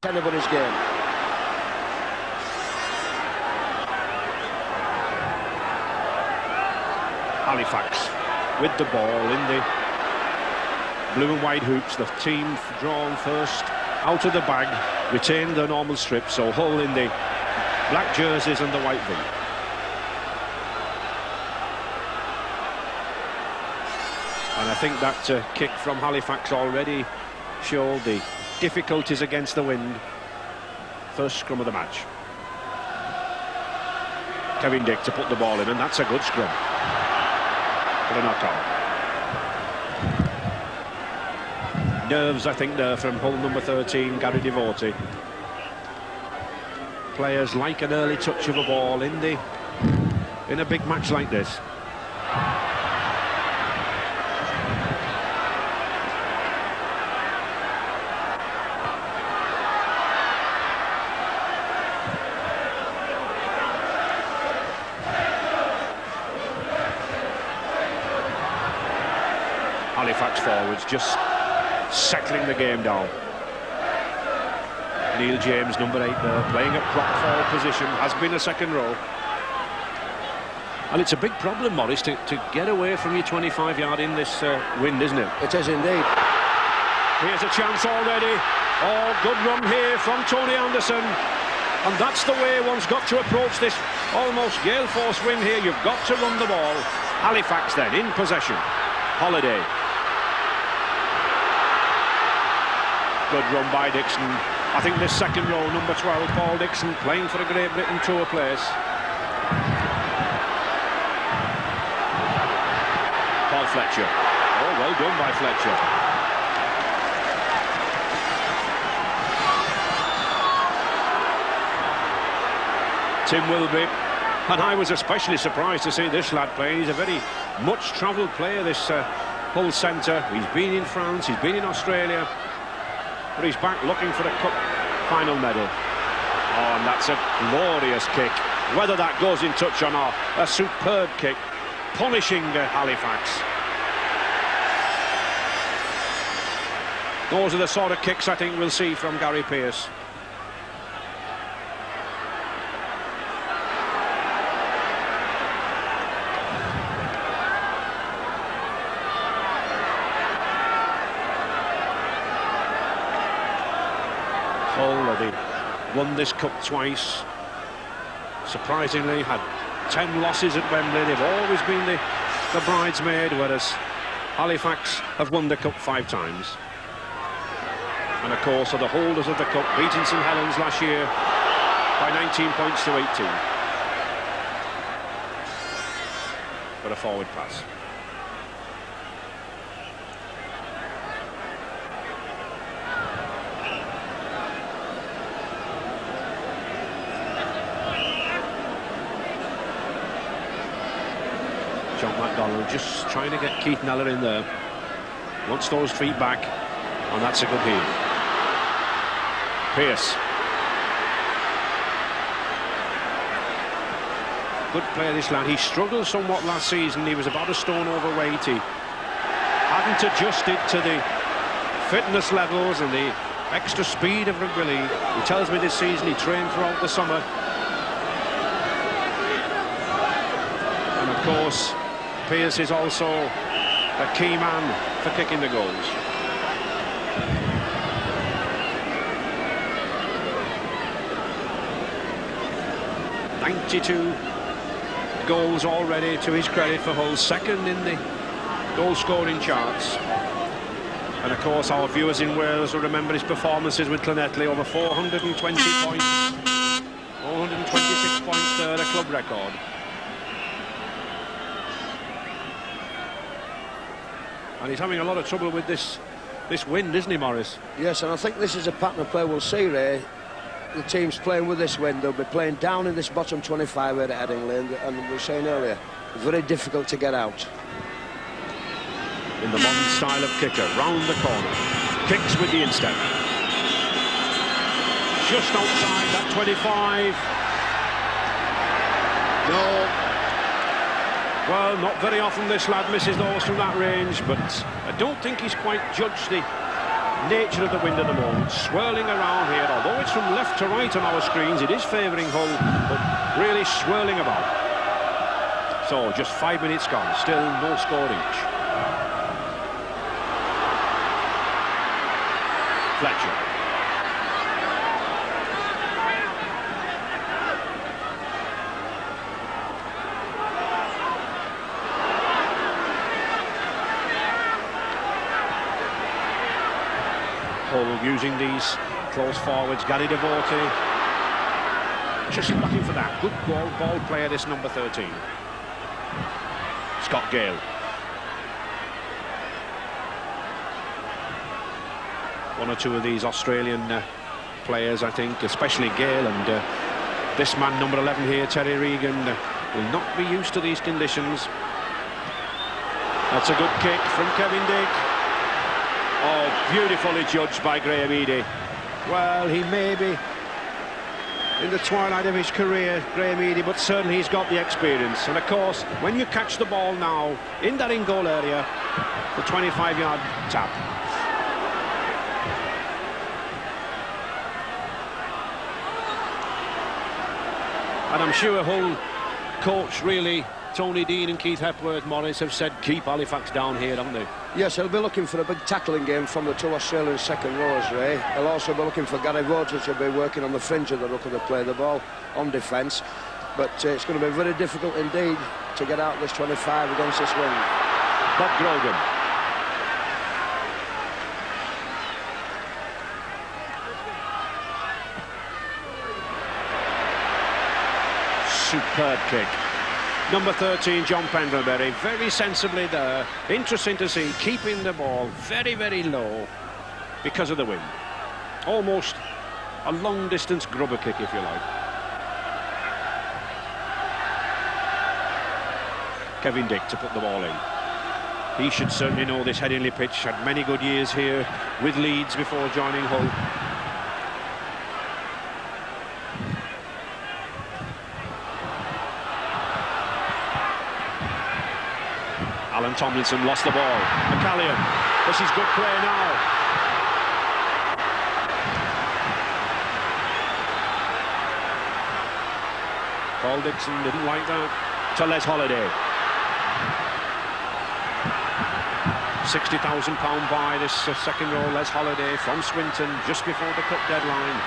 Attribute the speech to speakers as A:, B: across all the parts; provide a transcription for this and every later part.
A: Anybody's game.
B: Halifax with the ball in the blue and white hoops. The team drawn first out of the bag, retain the normal strip, so Hull in the black jerseys and the white V. And I think that kick from Halifax already showed the difficulties against the wind. First scrum of the match. Kevin Dick to put the ball in, and that's a good scrum. For a knock-on. Nerves, I think, there from Hull number 13, Gary Devotee. Players like an early touch of a ball in a big match like this. Halifax forwards just settling the game down. Neil James, number 8 there, playing at prop forward position, has been a second row. And it's a big problem, Morris, to get away from your 25-yard in this wind, isn't it?
A: It is indeed.
B: Here's a chance already. Oh, good run here from Tony Anderson. And that's the way one's got to approach this almost gale force wind here. You've got to run the ball. Halifax then in possession. Holiday. Good run by Dixon. I think this second row, number 12, Paul Dixon, playing for a Great Britain tour place. Paul Fletcher. Oh, well done by Fletcher. Tim Wilby. And I was especially surprised to see this lad playing. He's a very much travelled player, this Hull centre. He's been in France, he's been in Australia. But he's back looking for a cup final medal. Oh, and that's a glorious kick. Whether that goes in touch or not, a superb kick, punishing Halifax. Those are the sort of kicks I think we'll see from Gary Pearce. They won this cup twice. Surprisingly, had 10 losses at Wembley. They've always been the bridesmaid, whereas Halifax have won the cup 5 times. And of course are the holders of the cup, beating St Helens last year by 19 points to 18. But a forward pass. John McDonald just trying to get Keith Neller in there. Wants those feet back, and that's a good heel. Pearce. Good player, this lad. He struggled somewhat last season. He was about a stone overweight. He hadn't adjusted to the fitness levels and the extra speed of rugby league. He tells me this season he trained throughout the summer. And of course, Pearce is also a key man for kicking the goals. "92 goals already to his credit for Hull, second in the goal-scoring charts. And of course, our viewers in Wales will remember his performances with Llanelli, over 420 points, 426 points there, a club record. And he's having a lot of trouble with this wind, isn't he, Morris?
A: Yes, and I think this is a pattern of play we'll see, Ray. The teams playing with this wind, they'll be playing down in this bottom 25 at Headingley, and we were saying earlier, very difficult to get out.
B: In the modern style of kicker, round the corner, kicks with the instep. Just outside that 25. No. Well, not very often this lad misses those from that range, but I don't think he's quite judged the nature of the wind at the moment, swirling around here. Although it's from left to right on our screens, it is favouring Hull, but really swirling about. So just 5 minutes gone, still no score each. Fletcher. Hull using these close forwards. Gary Devote just looking for that good ball player, this number 13. Scott Gale. One or two of these Australian players, I think, especially Gale, and this man, number 11 here, Terry Regan, will not be used to these conditions. That's a good kick from Kevin Dick. Oh, beautifully judged by Graham Eady. Well, he may be in the twilight of his career, Graham Eady, but certainly he's got the experience. And of course, when you catch the ball now in that in-goal area, the 25-yard tap. And I'm sure Hull coach, really, Tony Dean and Keith Hepworth Morris, have said keep Halifax down here, haven't they? Yes, he'll be looking for a big tackling game from the two Australian second rows, Ray. He'll also be looking for Gary Rhodes, which will be working on the fringe of the ruck of the play, the ball on defence. But it's going to be very difficult indeed to get out this 25 against this wing. Bob Grogan. Superb kick. Number 13, John Pendlebury, very sensibly there. Interesting to see, keeping the ball very low because of the wind. Almost a long-distance grubber kick, if you like. Kevin Dick to put the ball in. He should certainly know this Headingley pitch. Had many good years here with Leeds before joining Hull. Alan Tomlinson lost the ball. McCallion. This is good play now. Paul Dixon didn't like that. To Les Holiday. £60,000 buy, this second row, Les Holiday from Swinton, just before the cut deadline.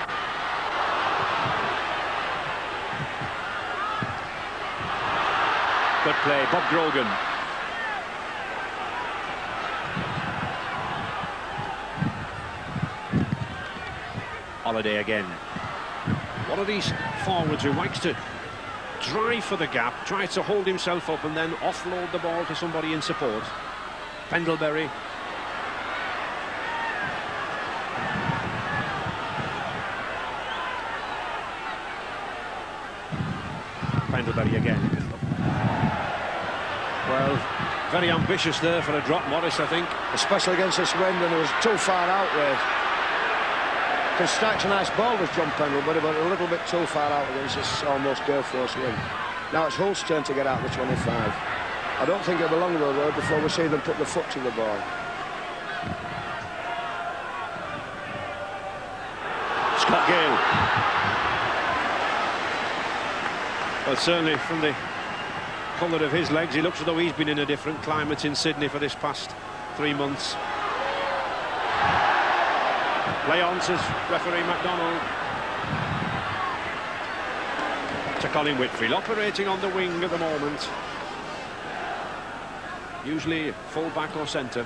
B: Good play, Bob Grogan. Holiday again. One of these forwards who likes to drive for the gap, try to hold himself up and then offload the ball to somebody in support. Pendlebury. Pendlebury again. Well, very ambitious there for a drop, Morris, I think. Especially against this wind, and it was too far out there. Strikes a nice ball, with John Pendlebury, but a little bit too far out against this almost gale force wind. Now it's Hull's turn to get out the 25. I don't think it'll be long though before we see them put the foot to the ball. Scott Gale. Well, certainly from the colour of his legs, he looks as though he's been in a different climate in Sydney for this past 3 months. Play on, says referee MacDonald. To Colin Whitfield, operating on the wing at the moment. Usually full back or centre.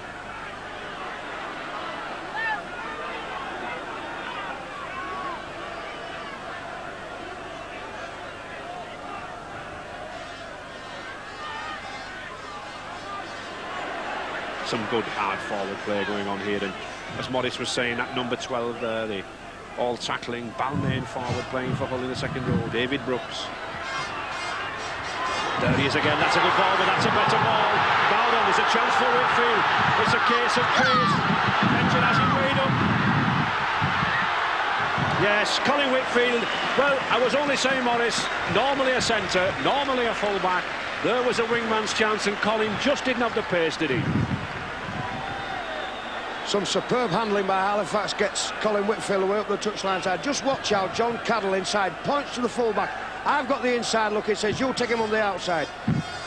B: Some good hard forward play going on here, and as Morris was saying, that number 12 there, the all-tackling Balmain forward playing for Hull in the second row, David Brooks. There he is again, that's a good ball, but that's a better ball. Now then, there's a chance for Whitfield. It's a case of pace. Fletcher has it weighed up. Yes, Colin Whitfield. Well, I was only saying, Morris, normally a centre, normally a full-back. There was a wingman's chance, and Colin just didn't have the pace, did he?
A: Some superb handling by Halifax gets Colin Whitfield away up the touchline side. Just watch out, John Caddell inside, points to the fullback. I've got the inside look, it says, you take him on the outside.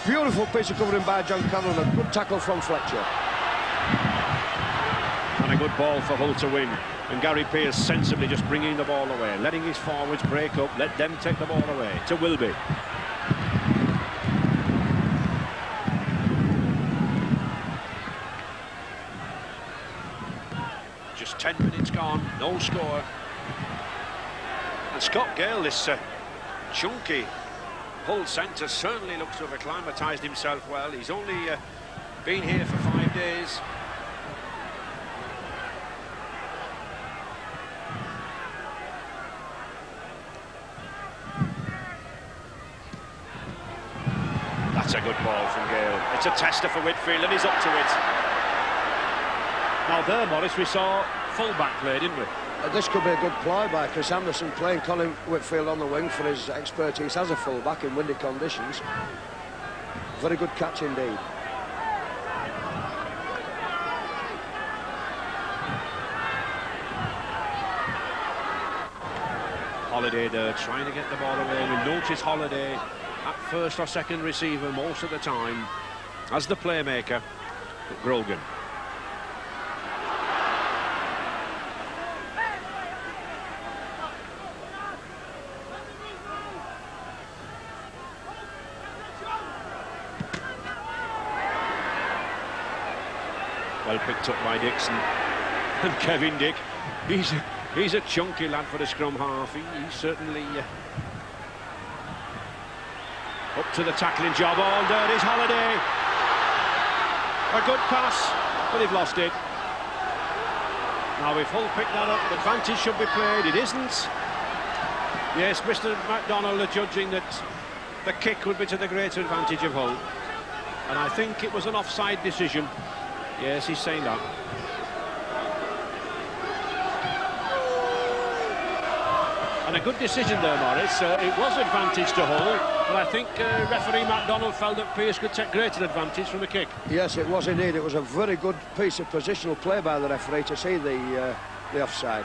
A: Beautiful piece of covering by John Caddell and a good tackle from Fletcher.
B: And a good ball for Hull to win. And Gary Pearce sensibly just bringing the ball away, letting his forwards break up, let them take the ball away to Wilby. Just 10 minutes gone, no score. And Scott Gale, this chunky Hull centre, certainly looks to have acclimatised himself well. He's only been here for 5 days. That's a good ball from Gale. It's a tester for Whitfield and he's up to it. Now there, Morris, we saw full-back play, didn't we?
A: This could be a good ploy by Chris Anderson, playing Colin Whitfield on the wing for his expertise as a full-back in windy conditions. Very good catch indeed.
B: Holiday there, trying to get the ball away. We notice Holiday at first or second receiver most of the time as the playmaker. But Grogan. Well picked up by Dixon. And Kevin Dick, he's a chunky lad for the scrum half. He's certainly up to the tackling job. Oh, there is Holiday. A good pass, but they've lost it. Now if Hull pick that up, the advantage should be played. It isn't. Yes, Mr. McDonnell are judging that the kick would be to the greater advantage of Hull. And I think it was an offside decision. Yes, he's saying that. And a good decision there, Morris. It was advantage to Hull, but I think referee McDonnell felt that Pearce could take greater advantage from the kick.
A: Yes, it was indeed. It was a very good piece of positional play by the referee to see the offside.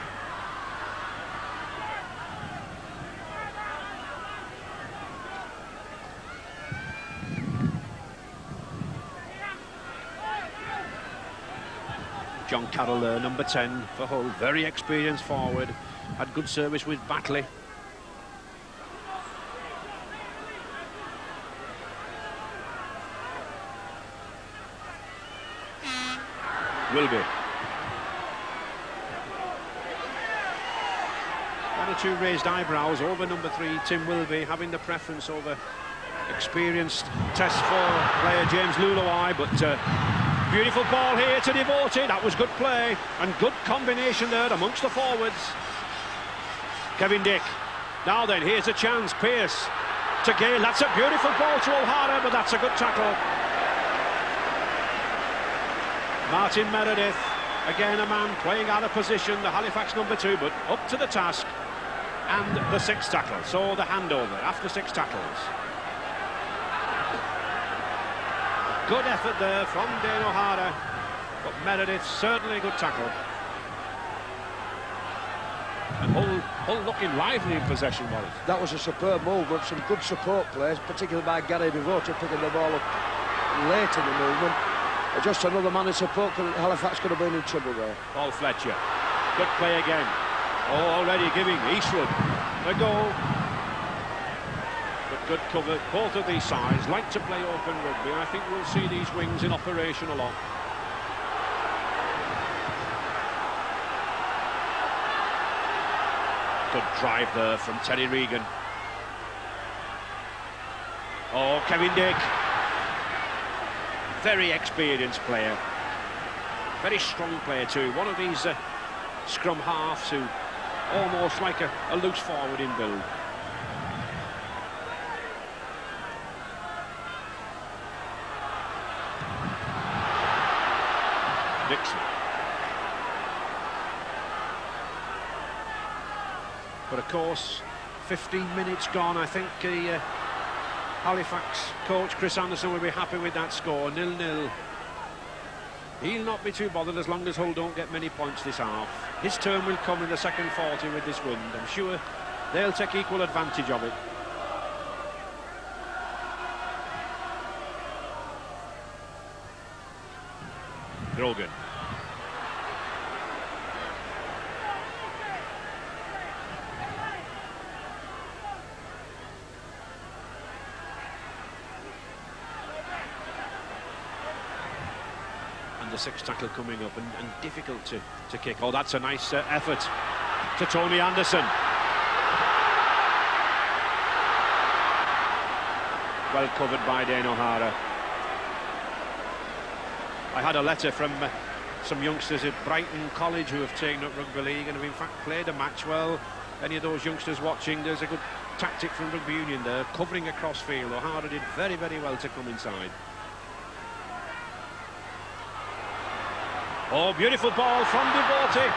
B: John Carroll there, number 10 for Hull, very experienced forward, had good service with Batley. Wilby. One or two raised eyebrows over number 3, Tim Wilby, having the preference over experienced Test 4 player James Luluai, but beautiful ball here to Devoted. That was good play and good combination there amongst the forwards. Kevin Dick. Now then, here's a chance. Pearce to Gale. That's a beautiful ball to O'Hara, but that's a good tackle. Martin Meredith, again a man playing out of position, the Halifax number 2, but up to the task. And the 6th tackle, so the handover after 6 tackles. Good effort there from Dane O'Hara, but Meredith certainly a good tackle. And Hull looking lively in possession, Wallace.
A: That was a superb movement, some good support plays, particularly by Gary Devoted, picking the ball up late in the movement. Just another man in support, Halifax could have been in trouble there.
B: Paul Fletcher, good play again. Oh, already giving Eastwood a goal. Good cover, both of these sides like to play open rugby. I think we'll see these wings in operation a lot. Good drive there from Terry Regan. Oh, Kevin Dick. Very experienced player. Very strong player too. One of these scrum halves who almost like a loose forward in build. Dixon. But of course, 15 minutes gone. I think the Halifax coach Chris Anderson will be happy with that score, 0-0. He'll not be too bothered as long as Hull don't get many points this half. His turn will come in the second 40 with this wind. I'm sure they'll take equal advantage of it. Grogan. And the sixth tackle coming up, and difficult to kick. Oh, that's a nice effort to Tony Anderson. Well covered by Dane O'Hara. I had a letter from some youngsters at Brighton College who have taken up rugby league and have in fact played a match. Well, any of those youngsters watching, there's a good tactic from rugby union there, covering across field. O'Hara did very, very well to come inside. Oh, beautiful ball from Devotee.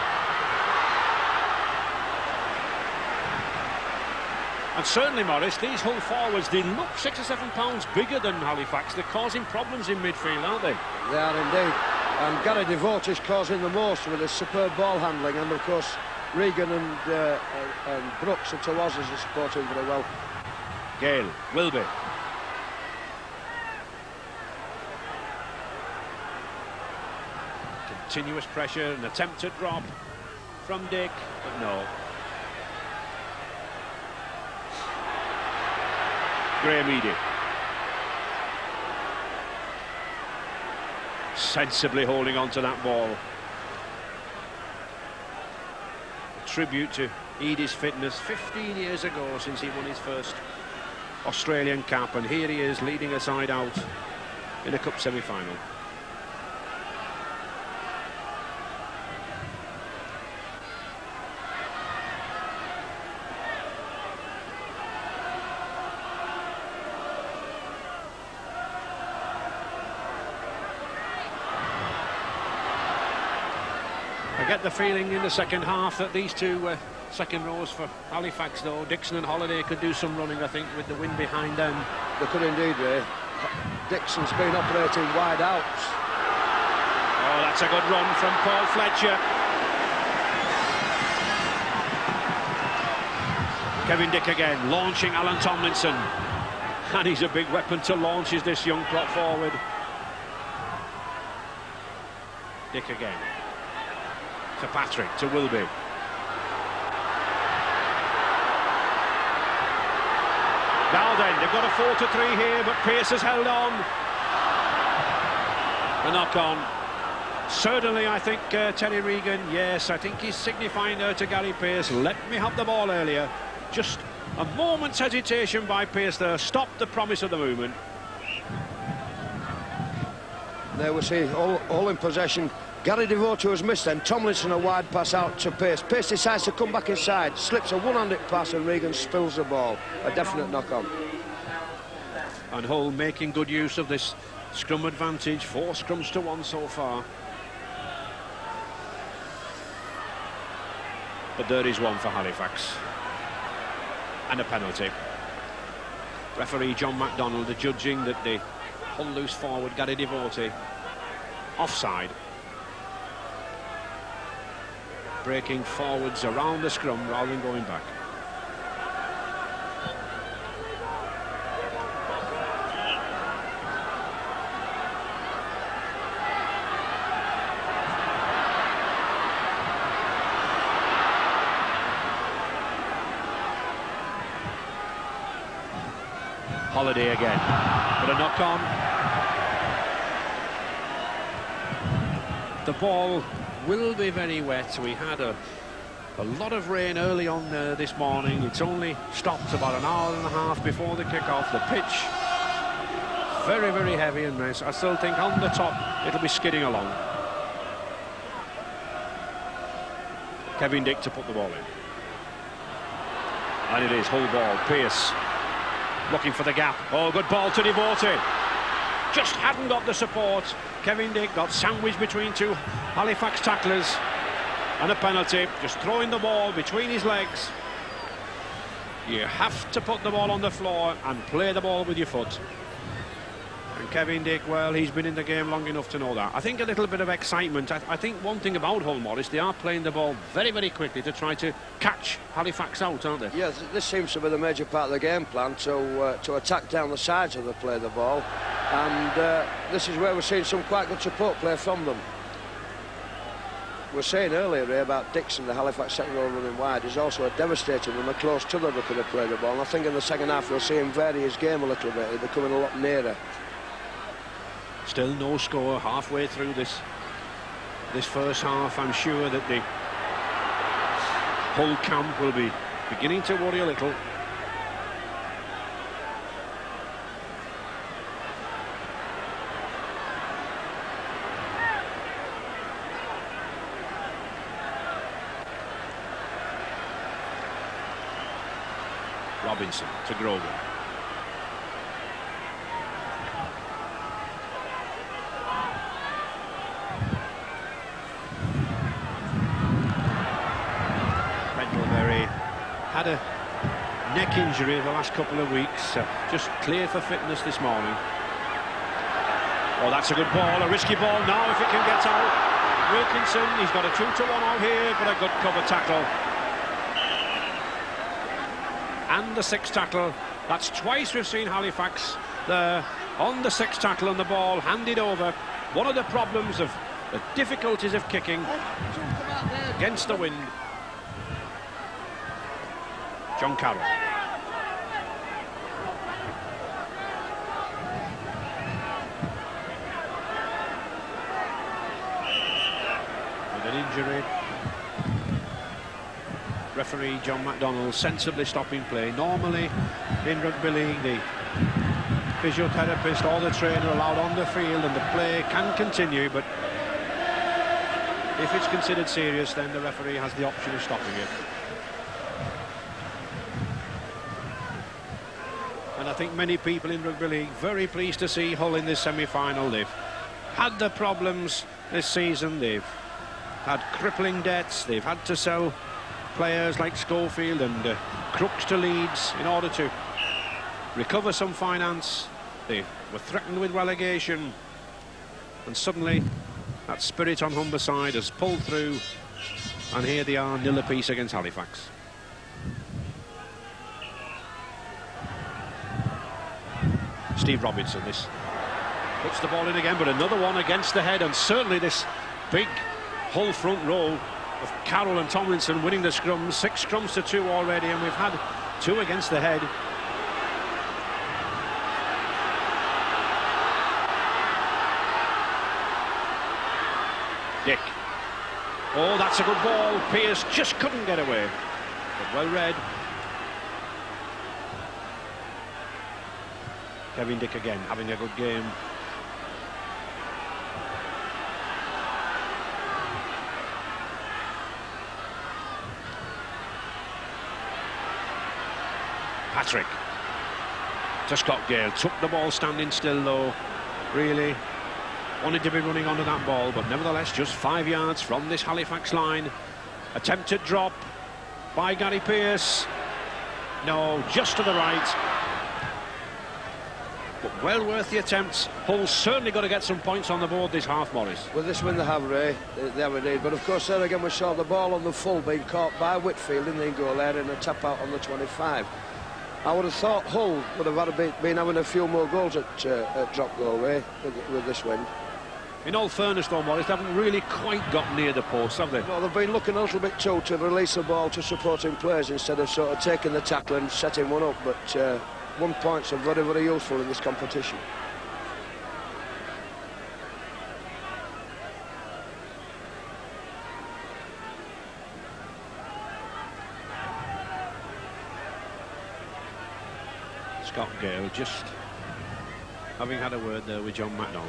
B: And certainly, Morris, these Hull forwards, they look 6 or 7 pounds bigger than Halifax. They're causing problems in midfield, aren't they?
A: They are indeed. And Gary Devotee is causing the most with his superb ball handling. And, of course, Regan and Brooks and Tawazes are supporting very well.
B: Gale, Wilby. Continuous pressure, an attempt at drop from Dick, but no. Graham Eady. Sensibly holding on to that ball. A tribute to Eady's fitness 15 years ago since he won his first Australian cap, and here he is leading a side out in a cup semi-final. I get the feeling in the second half that these two second rows for Halifax, though, Dixon and Holiday, could do some running, I think, with the wind behind them.
A: They could indeed, Ray. Dixon's been operating wide out.
B: Oh, that's a good run from Paul Fletcher. Kevin Dick again, launching Alan Tomlinson. And he's a big weapon to launch, is this young prop forward. Dick again. To Patrick, to Wilby. Now then, they've got a 4-3 here, but Pearce has held on. The knock-on. Certainly, I think Terry Regan, yes, I think he's signifying there to Gary Pearce, let me have the ball earlier. Just a moment's hesitation by Pearce there, stopped the promise of the movement.
A: There we see all in possession. Gary Devotee has missed them. Tomlinson a wide pass out to Pearce. Pearce decides to come back inside, slips a one-handed pass, and Regan spills the ball. A definite knock-on.
B: And Hull making good use of this scrum advantage. 4 scrums to 1 so far. But there is one for Halifax. And a penalty. Referee John MacDonald adjudging that the Hull loose forward Gary Devotee offside. Breaking forwards around the scrum rather than going back. Holiday again, but a knock-on. The ball will be very wet. We had a lot of rain early on this morning. It's only stopped about an hour and a half before the kick-off. The pitch very, very heavy, and I still think on the top it'll be skidding along. Kevin Dick to put the ball in. And it is Hull ball. Pearce looking for the gap. Oh, good ball to Devotee. Just hadn't got the support. Kevin Dick got sandwiched between 2 Halifax tacklers, and a penalty. Just throwing the ball between his legs. You have to put the ball on the floor and play the ball with your foot. And Kevin Dick, well, he's been in the game long enough to know that. I think a little bit of excitement. I think one thing about Hull, Morris, they are playing the ball very, very quickly to try to catch Halifax out, aren't they?
A: Yeah, this seems to be the major part of the game plan, to attack down the sides of the play the ball. And this is where we're seeing some quite good support play from them. We were saying earlier, Ray, about Dixon, the Halifax second row running wide, is also a devastating runner close to the rookie to play the ball. And I think in the second half we'll see him vary his game a little bit. He'll be coming a lot nearer.
B: Still no score halfway through this first half. I'm sure that the whole camp will be beginning to worry a little. Robinson to Grogan. Had a neck injury the last couple of weeks, just clear for fitness this morning. Oh, that's a good ball, a risky ball now if it can get out. Wilkinson, he's got a 2-1 out here, but a good cover tackle. And the sixth tackle. That's twice we've seen Halifax there on the sixth tackle and the ball handed over. One of the problems of the difficulties of kicking against the wind. John Carroll. With an injury, referee John McDonnell sensibly stopping play. Normally in rugby league the physiotherapist or the trainer allowed on the field and the play can continue, but if it's considered serious then the referee has the option of stopping it. And I think many people in rugby league very pleased to see Hull in this semi-final. They've had their problems this season, they've had crippling debts, they've had to sell players like Schofield and Crooks to Leeds in order to recover some finance. They were threatened with relegation, and suddenly that spirit on Humberside has pulled through, and here they are, nil apiece against Halifax. Steve Robinson, this puts the ball in again, but another one against the head, and certainly this big Hull front row of Carroll and Tomlinson winning the scrums. 6 scrums to 2 already, and we've had 2 against the head. Dick. Oh, that's a good ball. Pearce just couldn't get away, but well read. Kevin Dick again having a good game. Patrick to Scott Gale, took the ball standing still though, really wanted to be running onto that ball, but nevertheless just 5 yards from this Halifax line. Attempted drop by Gary Pearce, no, just to the right, but well worth the attempt. Hull's certainly got to get some points on the board this half, Morris.
A: With this win they have, Ray, they have indeed, but of course there again we saw the ball on the full being caught by Whitfield in the goal area and a tap out on the 25. I would have thought Hull would have been having a few more goals at drop goal, Ray, with this win.
B: In all fairness though, Morris, they haven't really quite got near the post, have they?
A: No, they've been looking a little bit too to release the ball to supporting players instead of sort of taking the tackle and setting one up, but 1 points are very, very useful in this competition.
B: Scott Gale just having had a word there with John McDonnell.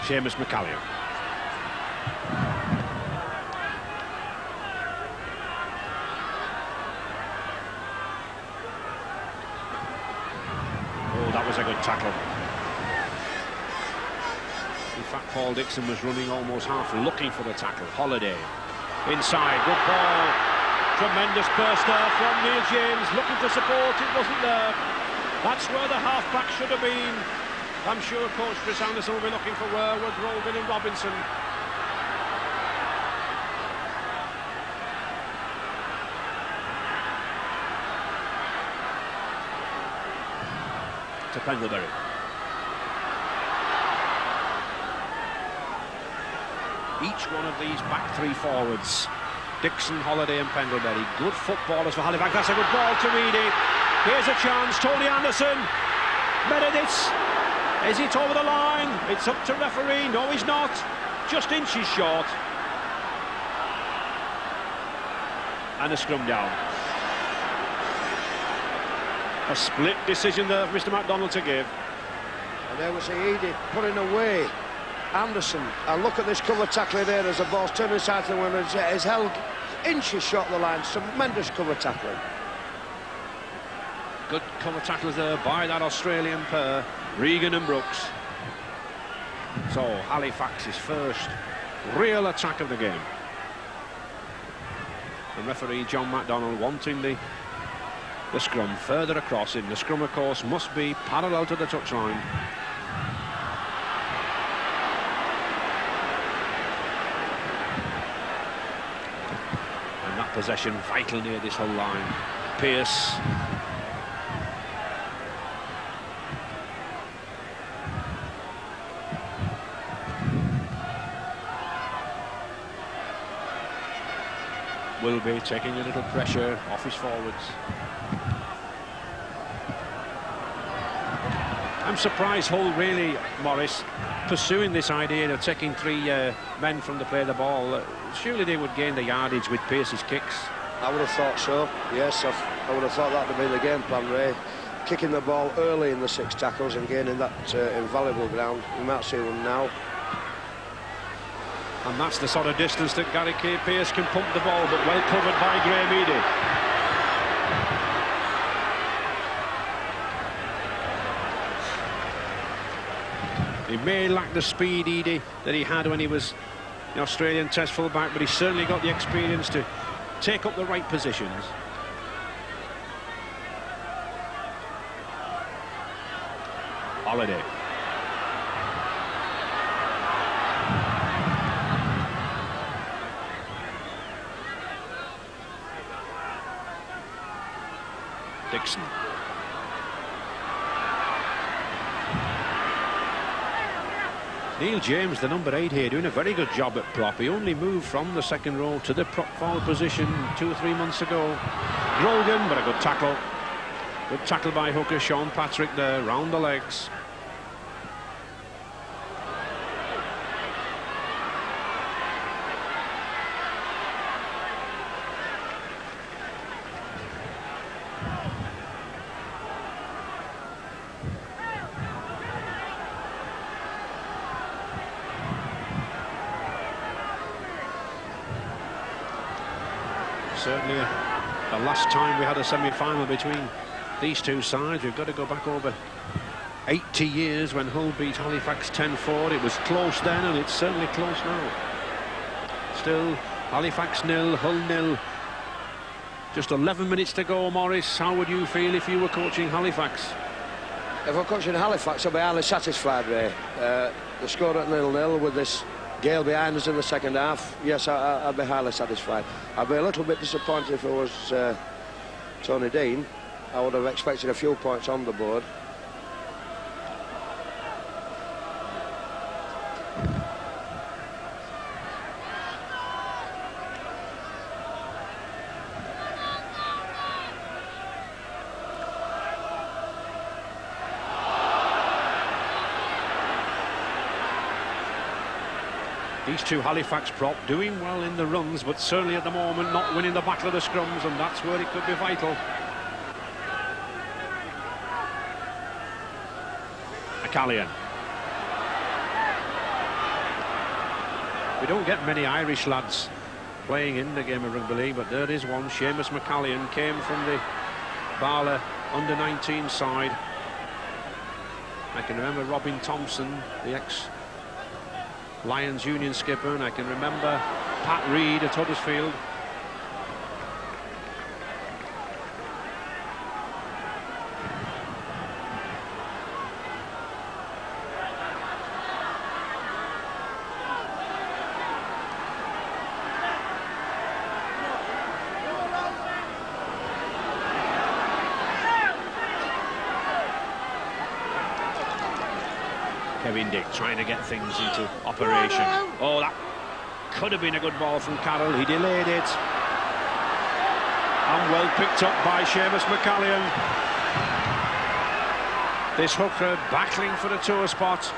B: Seamus McCallion. Oh, that was a good tackle. In fact, Paul Dixon was running almost half looking for the tackle. Holiday inside, good ball. Tremendous burst there from Neil James, looking for support, it wasn't there. That's where the half-back should have been. I'm sure coach Chris Anderson will be looking for where with Rogan and Robinson. To Pendlebury. Each one of these back three forwards, Dixon, Holiday and Pendlebury, good footballers for Halifax. That's a good ball to Reedy. Here's a chance, Tony Anderson. Meredith, is it over the line? It's up to referee. No, he's not. Just inches short. And a scrum down. A split decision there for Mr. MacDonald to give.
A: And there we see Edie putting away Anderson. And look at this cover tackling there as the ball's turning inside to the winner. It's held inches short of the line. Tremendous cover tackling.
B: Good cover tackles there by that Australian pair, Regan and Brooks. So Halifax's first real attack of the game. The referee John MacDonald wanting the scrum further across in. The scrum, of course, must be parallel to the touchline. And that possession vital near this whole line. Pearce. Will be taking a little pressure off his forwards. I'm surprised Hull really, Morris, pursuing this idea of taking three men from the play of the ball. Surely they would gain the yardage with Pearce's kicks.
A: I would have thought so, yes. I would have thought that would be the game plan, Ray. Kicking the ball early in the 6 tackles and gaining that invaluable ground. We might see one now.
B: And that's the sort of distance that Gary K. Pearce can pump the ball, but well covered by Graham Eady. He may lack the speed, Eady, that he had when he was the Australian Test fullback, but he's certainly got the experience to take up the right positions. Holiday. Dixon. Neil James, the number 8 here, doing a very good job at prop. He only moved from the second row to the prop forward position 2 or 3 months ago. Grogan, but a good tackle. Good tackle by hooker Sean Patrick there, round the legs. Certainly the last time we had a semi-final between these two sides, we've got to go back over 80 years when Hull beat Halifax 10-4. It was close then, and it's certainly close now. Still Halifax 0, Hull 0. Just 11 minutes to go, Morris. How would you feel if you were coaching Halifax?
A: If I'm coaching Halifax, I'll be highly satisfied, Ray. The score at 0-0 with this gale behind us in the second half. Yes, I'd be highly satisfied. I'd be a little bit disappointed if it was Tony Dean. I would have expected a few points on the board.
B: These two Halifax prop doing well in the runs, but certainly at the moment not winning the battle of the scrums, and that's where it could be vital. Callian. We don't get many Irish lads playing in the game of rugby league, but there is one. Seamus McCallion came from the Barla under-19 side. I can remember Robin Thompson, the ex-Lions Union skipper, and I can remember Pat Reed at Huddersfield. Kevin Dick trying to get things into operation. Oh, that could have been a good ball from Carroll. He delayed it. And well picked up by Seamus McCallion. This hooker battling for the tour spot.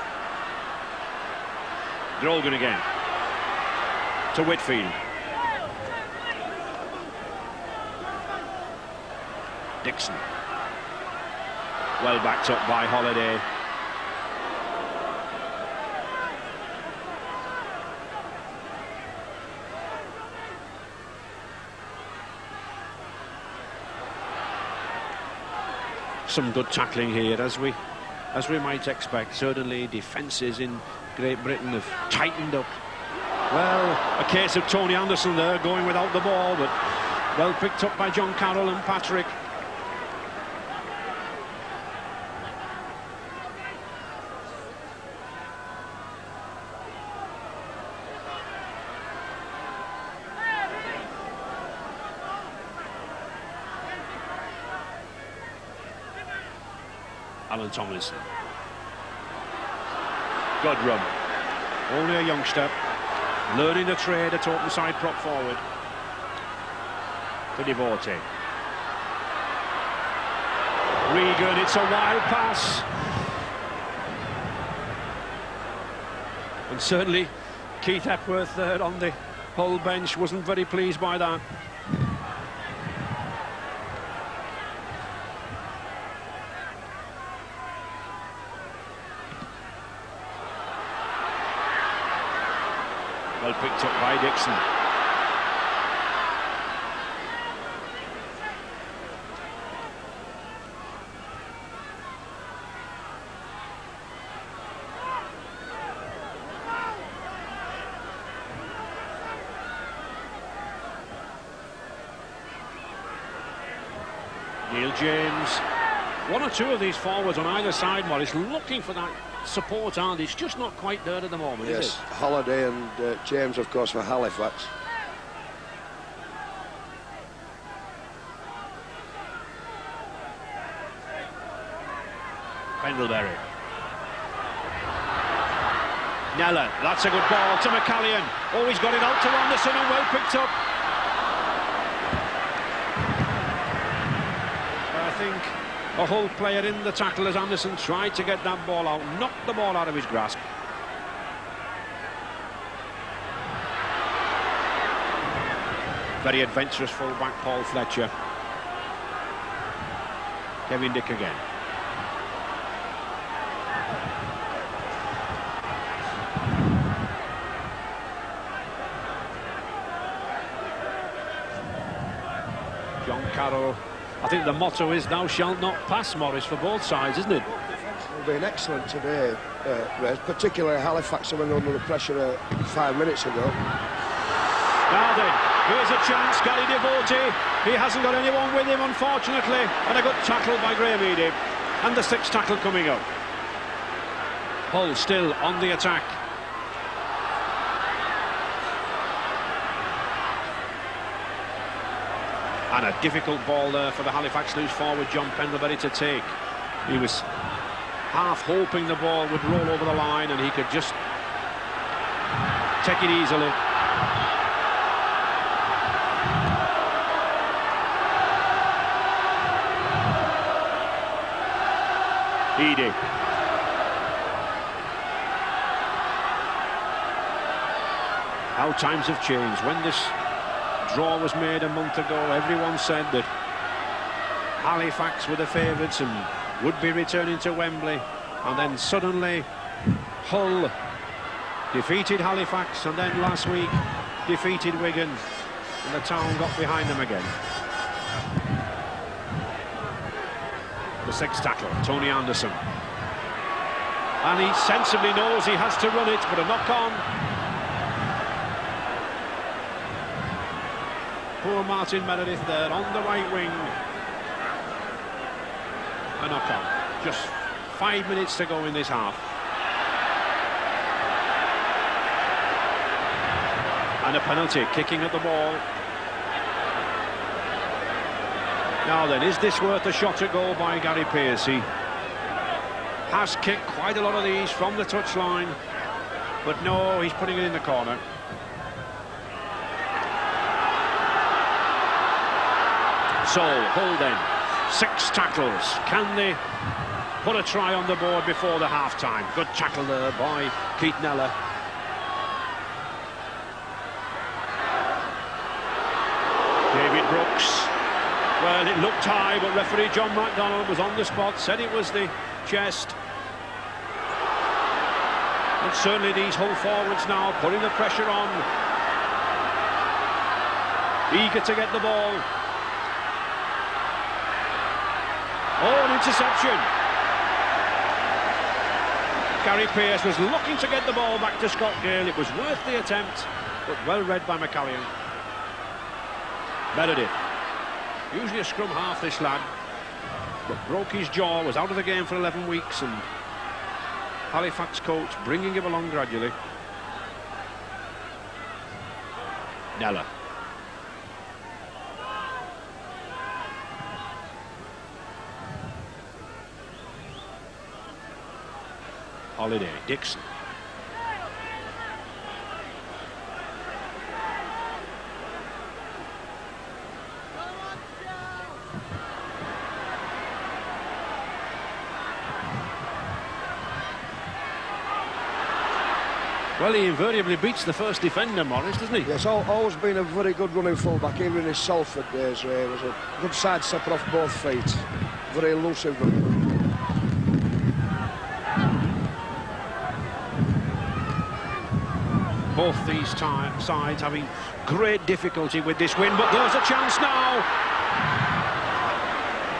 B: Grogan again. To Whitfield. Dixon. Well backed up by Holiday. Some good tackling here, as we might expect. Certainly defences in Great Britain have tightened up. Well, a case of Tony Anderson there going without the ball, but well picked up by John Carroll and Patrick. Alan Tomlinson. Good run. Only a youngster. Learning the trade at open side prop forward. To Devote. Regan, it's a wild pass. And certainly Keith Epworth there on the Hull bench wasn't very pleased by that. Well picked up by Dixon. Neil James. One or two of these forwards on either side, Morris, looking for that support, and it's just not quite there at the moment,
A: yes,
B: is it?
A: Holiday and James, of course, for Halifax.
B: Pendlebury. Nella, that's a good ball to McCallion. Oh, he's got it out to Anderson and well picked up. I think a Hull player in the tackle as Anderson tried to get that ball out, knocked the ball out of his grasp. Very adventurous fullback Paul Fletcher. Kevin Dick again. John Carroll. I think the motto is "Thou shalt not pass," Morris, for both sides, isn't it?
A: It's been excellent today, particularly Halifax, who went under the pressure 5 minutes ago.
B: Now then, here's a chance, Gary Devote. He hasn't got anyone with him, unfortunately, and a good tackle by Graham Eady. And the sixth tackle coming up. Hull still on the attack. And a difficult ball there for the Halifax loose forward John Pendlebury to take. He was half hoping the ball would roll over the line and he could just take it easily. Eady. How times have changed. When this draw was made a month ago, everyone said that Halifax were the favourites and would be returning to Wembley, and then suddenly Hull defeated Halifax, and then last week defeated Wigan, and the town got behind them again. The sixth tackle, Tony Anderson, and he sensibly knows he has to run it, but a knock on. Poor Martin Meredith there on the right wing. A knock on. Just 5 minutes to go in this half. And a penalty, kicking at the ball. Now then, is this worth a shot at goal by Gary Pearce? has kicked quite a lot of these from the touchline, but no, he's putting it in the corner. So, Hull then, 6 tackles. Can they put a try on the board before the half-time? Good tackle there by Keith Neller. David Brooks. Well, it looked high, but referee John MacDonald was on the spot, said it was the chest. And certainly these Hull forwards now putting the pressure on. Eager to get the ball. Oh, an interception. Gary Pearce was looking to get the ball back to Scott Gale. It was worth the attempt, but well read by McCallion. Meredith. Usually a scrum half, this lad, but broke his jaw, was out of the game for 11 weeks, and Halifax coach bringing him along gradually. Neller. Holiday, Dixon. Well, he invariably beats the first defender, Morris, doesn't he?
A: Yes, always been a very good running fullback, even in his Salford days, where he was a good side stepper off both feet. Very elusive runner.
B: Both these sides having great difficulty with this win, but there's a chance now.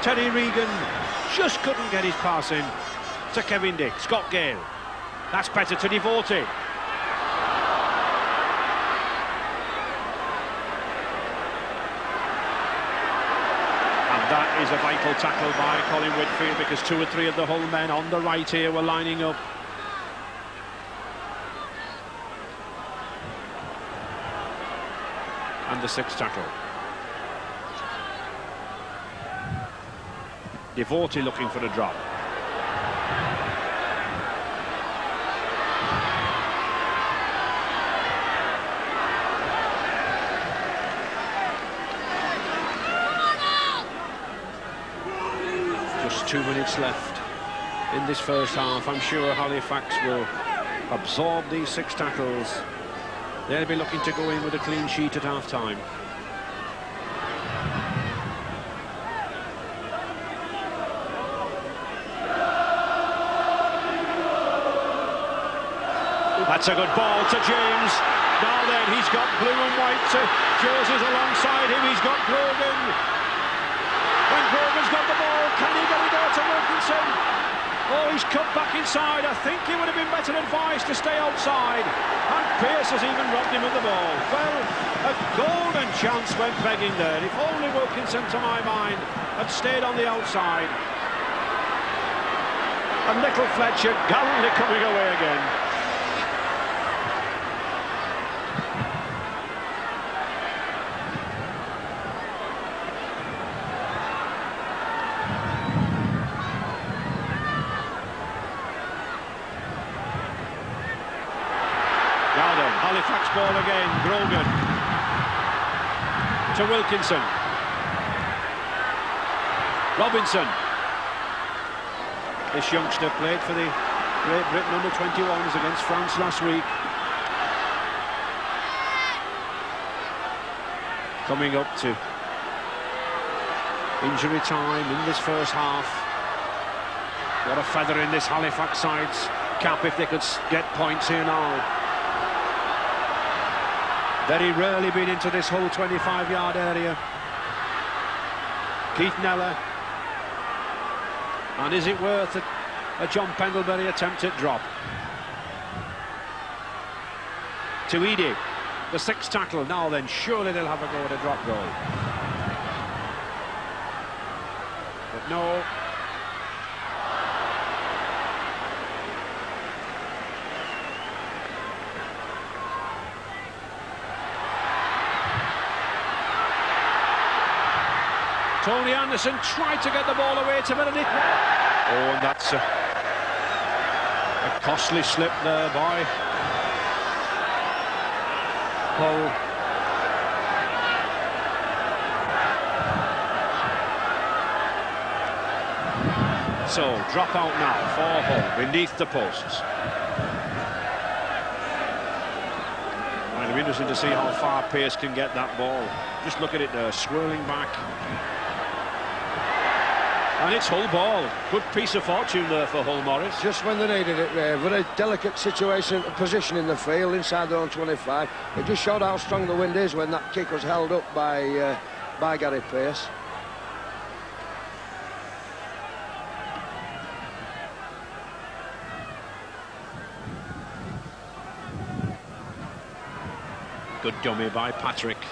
B: Terry Regan just couldn't get his pass in to Kevin Dick. Scott Gale. That's better to Devote. That is a vital tackle by Colin Whitfield, because 2 or 3 of the Hull men on the right here were lining up. And the 6th tackle. Devote looking for a drop. Just 2 minutes left in this first half. I'm sure Halifax will absorb these 6 tackles. They'll be looking to go in with a clean sheet at half-time. That's a good ball to James. Now then, he's got blue and white jerseys alongside him. He's got Grogan. When Grogan's got the ball, can he get it out to Wilkinson? Oh, he's cut back inside. I think he would have been better advised to stay outside. And Pearce has even robbed him of the ball. Well, a golden chance went begging there. If only Wilkinson, to my mind, had stayed on the outside. And little Fletcher gallantly coming away again. Halifax ball again, Grogan to Wilkinson. Robinson. This youngster played for the Great Britain under-21s against France last week. Coming up to injury time in this first half. What a feather in this Halifax side's cap if they could get points here now. Very rarely been into this whole 25-yard area. Keith Neller. And is it worth a John Pendlebury attempt at drop? To Eady, the 6th tackle. Now then, surely they'll have a go at a drop goal. But no. Tony Anderson tried to get the ball away to Meredith. Oh, and that's Costly slip there by Hull. So, drop out now for Hull, beneath the posts. It'll be interesting to see how far Pearce can get that ball. Just look at it there, swirling back. And it's Hull ball. Good piece of fortune there for Hull, Morris.
A: Just when they needed it, very delicate situation, position in the field, inside their own 25. It just showed how strong the wind is when that kick was held up by Gary Pearce.
B: Good dummy by Patrick,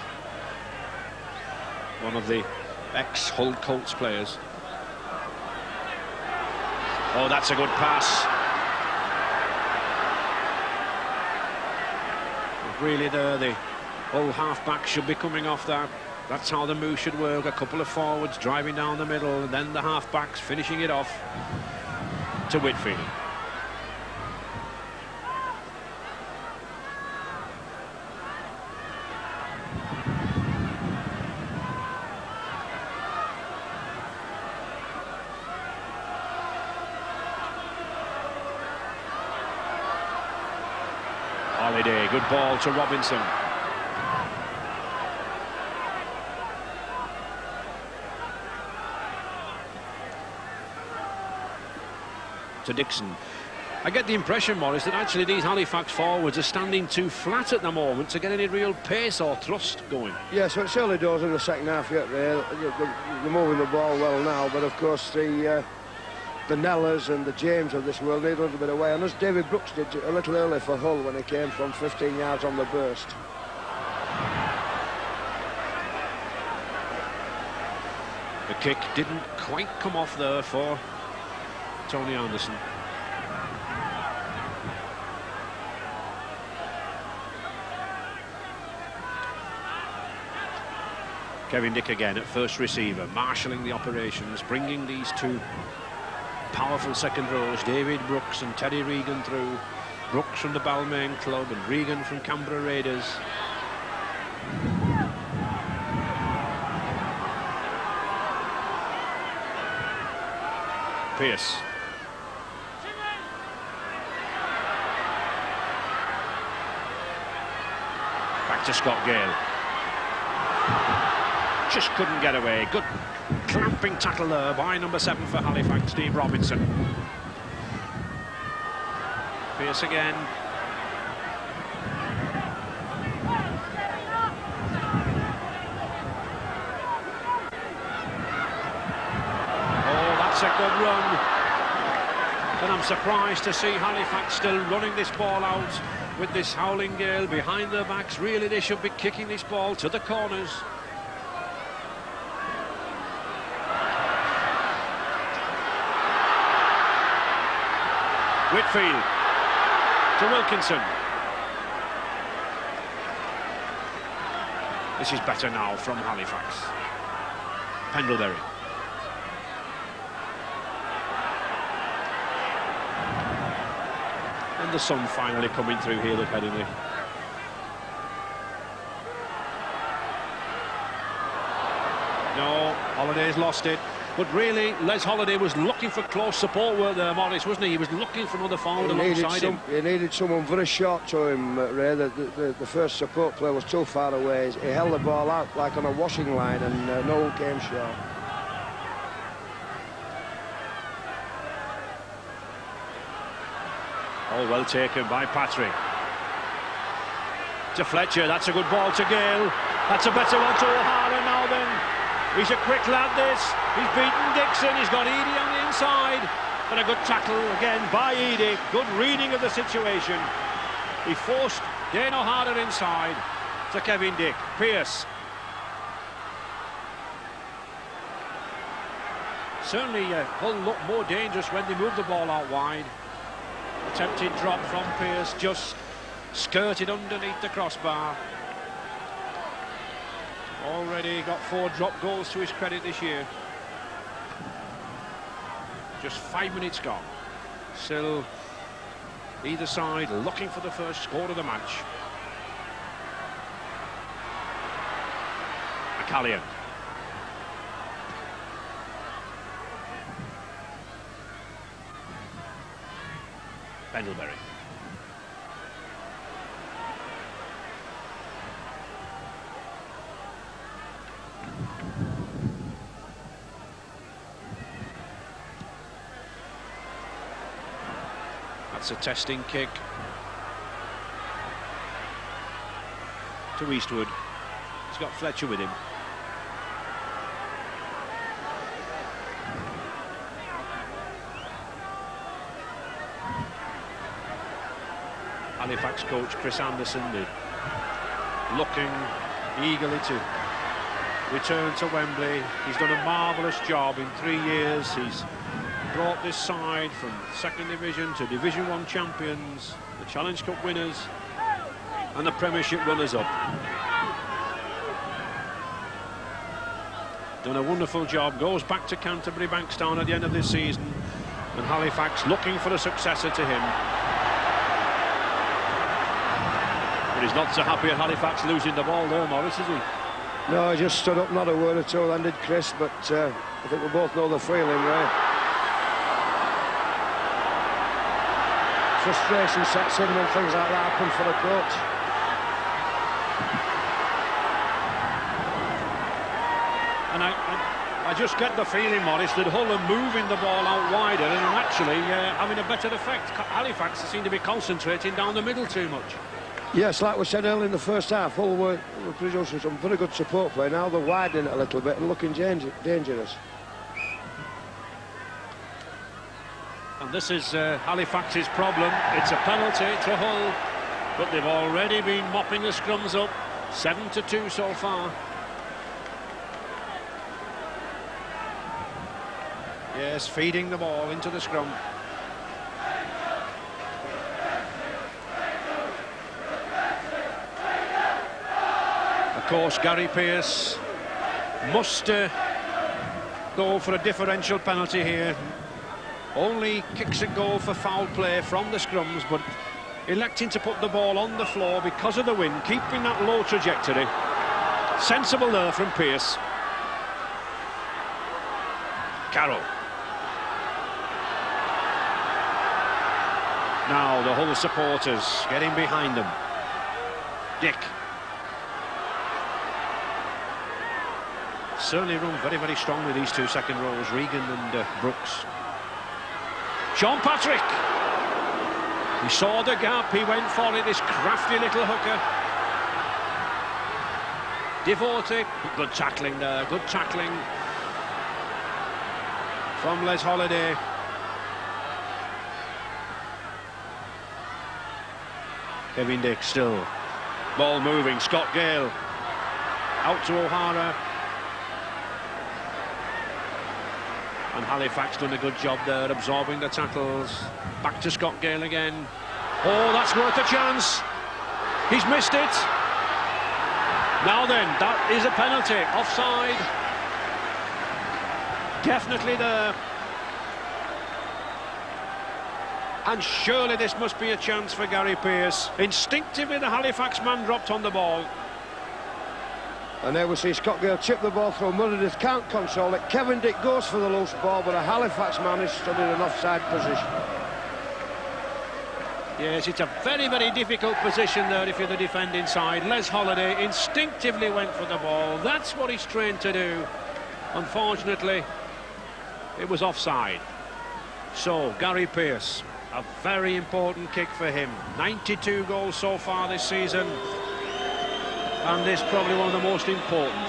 B: one of the ex-Hull Colts players. Oh, that's a good pass. Really there, the Hull half-back should be coming off that. That's how the move should work. A couple of forwards driving down the middle, and then the half-backs finishing it off to Whitfield. Holiday, good ball to Robinson. To Dixon. I get the impression, Morris, that actually these Halifax forwards are standing too flat at the moment to get any real pace or thrust going.
A: Yeah, so it's early doors in the second half yet, Ray. They're moving the ball well now, but of course the Nellas and the James of this world need a little bit away, and as David Brooks did a little early for Hull when he came from 15 yards on the burst.
B: The kick didn't quite come off there for Tony Anderson. Kevin Dick again at first receiver, marshalling the operations, bringing these two powerful second rows, David Brooks and Teddy Regan through. Brooks from the Balmain Club and Regan from Canberra Raiders. Pearce. Back to Scott Gale. Just couldn't get away. Good clamping tackle there by number 7 for Halifax, Steve Robinson. Pearce again. Oh, that's a good run. And I'm surprised to see Halifax still running this ball out with this howling gale behind their backs. Really, they should be kicking this ball to the corners. Whitfield to Wilkinson. This is better now from Halifax. Pendlebury. And the sun finally coming through here at Headingley. No, Holliday's lost it. But really, Les Holiday was looking for close support work there, Morris, wasn't he? He was looking for another forward alongside him.
A: He needed someone very short to him, Ray. The first support player was too far away. He held the ball out like on a washing line, and no one came short.
B: Oh, well taken by Patrick. To Fletcher, that's a good ball to Gale. That's a better one to O'Hara now then. He's a quick lad, this. He's beaten Dixon. He's got Eadie on the inside. But a good tackle again by Eadie. Good reading of the situation. He forced Dane O'Hara inside to Kevin Dick. Pearce. Certainly Hull looked more dangerous when they moved the ball out wide. Attempted drop from Pearce, just skirted underneath the crossbar. Already got 4 drop goals to his credit this year. Just 5 minutes gone. Still Either side looking for the first score of the match. Callian. Pendlebury. That's a testing kick to Eastwood. He's got Fletcher with him. Halifax coach Chris Anderson looking eagerly to return to Wembley. He's done a marvellous job in 3 years. He's brought this side from second division to Division 1 champions, the Challenge Cup winners and the Premiership runners-up. Done a wonderful job. Goes back to Canterbury Bankstown at the end of this season, and Halifax looking for a successor to him. But he's not so happy at Halifax losing the ball there, Morris, is he?
A: No, he just stood up, not a word at all, then did Chris, but I think we both know the feeling, right? Frustration sets in when things like that happen for the coach.
B: And I just get the feeling, Morris, that Hull are moving the ball out wider and actually having a better effect. Halifax seem to be concentrating down the middle too much.
A: Yes, like we said earlier in the first half, Hull were producing some very good support play. Now they're widening it a little bit and looking dangerous.
B: And this is Halifax's problem. It's a penalty to Hull, but they've already been mopping the scrums up. 7-2 so far. Yes, feeding the ball into the scrum. Of course, Gary Pearce must go for a differential penalty here. Only kicks at goal for foul play from the scrums, but electing to put the ball on the floor because of the wind, keeping that low trajectory. Sensible there from Pearce. Carroll. Now the Hull supporters getting behind them. Dick. Certainly run very, very strongly, these two second rows, Regan and Brooks. Sean Patrick. He saw the gap, he went for it, this crafty little hooker. Devoted, good tackling there, good tackling from Les Holiday. Kevin Dick still. Ball moving, Scott Gale. Out to O'Hara. And Halifax done a good job there, absorbing the tackles. Back to Scott Gale again. Oh, that's worth a chance. He's missed it. Now then, that is a penalty. Offside. Definitely there. And surely this must be a chance for Gary Pearce. Instinctively, the Halifax man dropped on the ball.
A: And there we see Scott Gale chip the ball through. Meredith can't control it. Kevin Dick goes for the loose ball, but a Halifax man is stood in an offside position.
B: Yes, it's a very, very difficult position there if you're the defending side. Les Holiday instinctively went for the ball. That's what he's trained to do. Unfortunately, it was offside. So, Gary Pearce, a very important kick for him. 92 goals so far this season. And this probably one of the most important.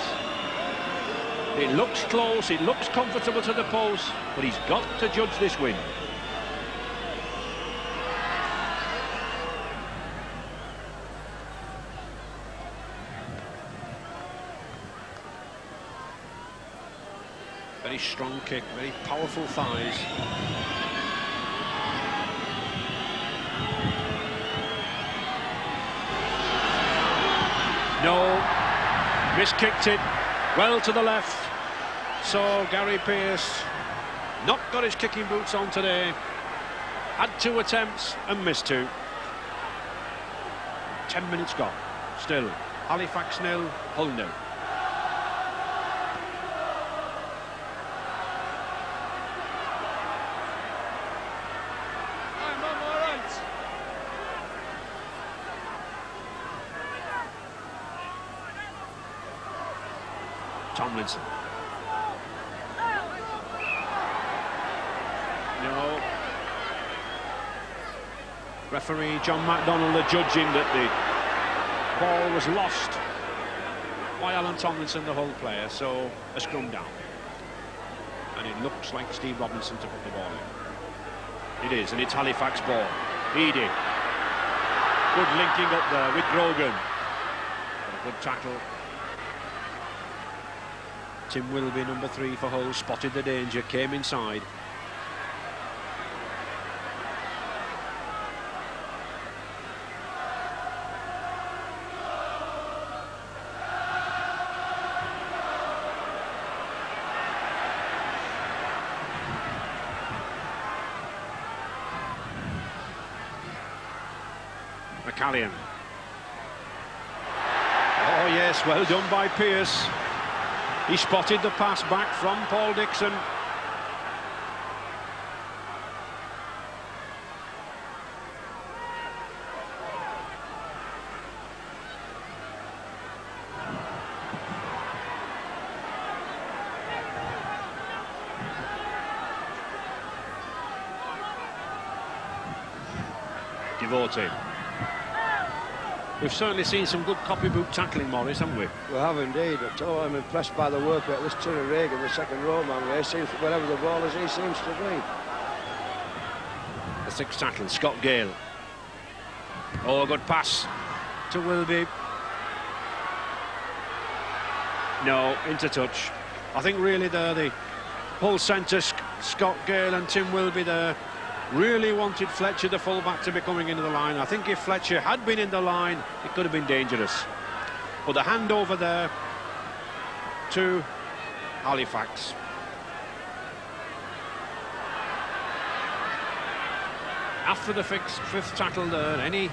B: It looks close, it looks comfortable to the post, but he's got to judge this win. Very strong kick, very powerful thighs. No, miskicked it, well to the left. So Gary Pearce not got his kicking boots on today. Had 2 attempts and missed 2. 10 minutes gone. Still, Halifax 0, Hull 0. Tomlinson. No. Referee John McDonnell adjudging that the ball was lost by Alan Tomlinson, the Hull player, so a scrum down. And it looks like Steve Robinson to put the ball in. It is, and it's Halifax ball. Eadie. Good linking up there with Grogan. A good tackle. Tim Wilby, number 3 for Hull, spotted the danger, came inside. McCallion. Oh yes, well done by Pearce. He spotted the pass back from Paul Dixon. Devotee. We've certainly seen some good copybook tackling, Morris, haven't we?
A: We have indeed. I tell you, I'm impressed by the work at this Tony Reagan, the second row man. He seems, wherever the ball is, he seems to be.
B: The 6th tackle, Scott Gale. Oh, good pass to Wilby. No, into touch. I think really there, the Hull centre, Scott Gale and Tim Wilby there, really wanted Fletcher, the fullback, to be coming into the line. I think if Fletcher had been in the line, it could have been dangerous. But the handover there to Halifax. After the 5th tackle there, any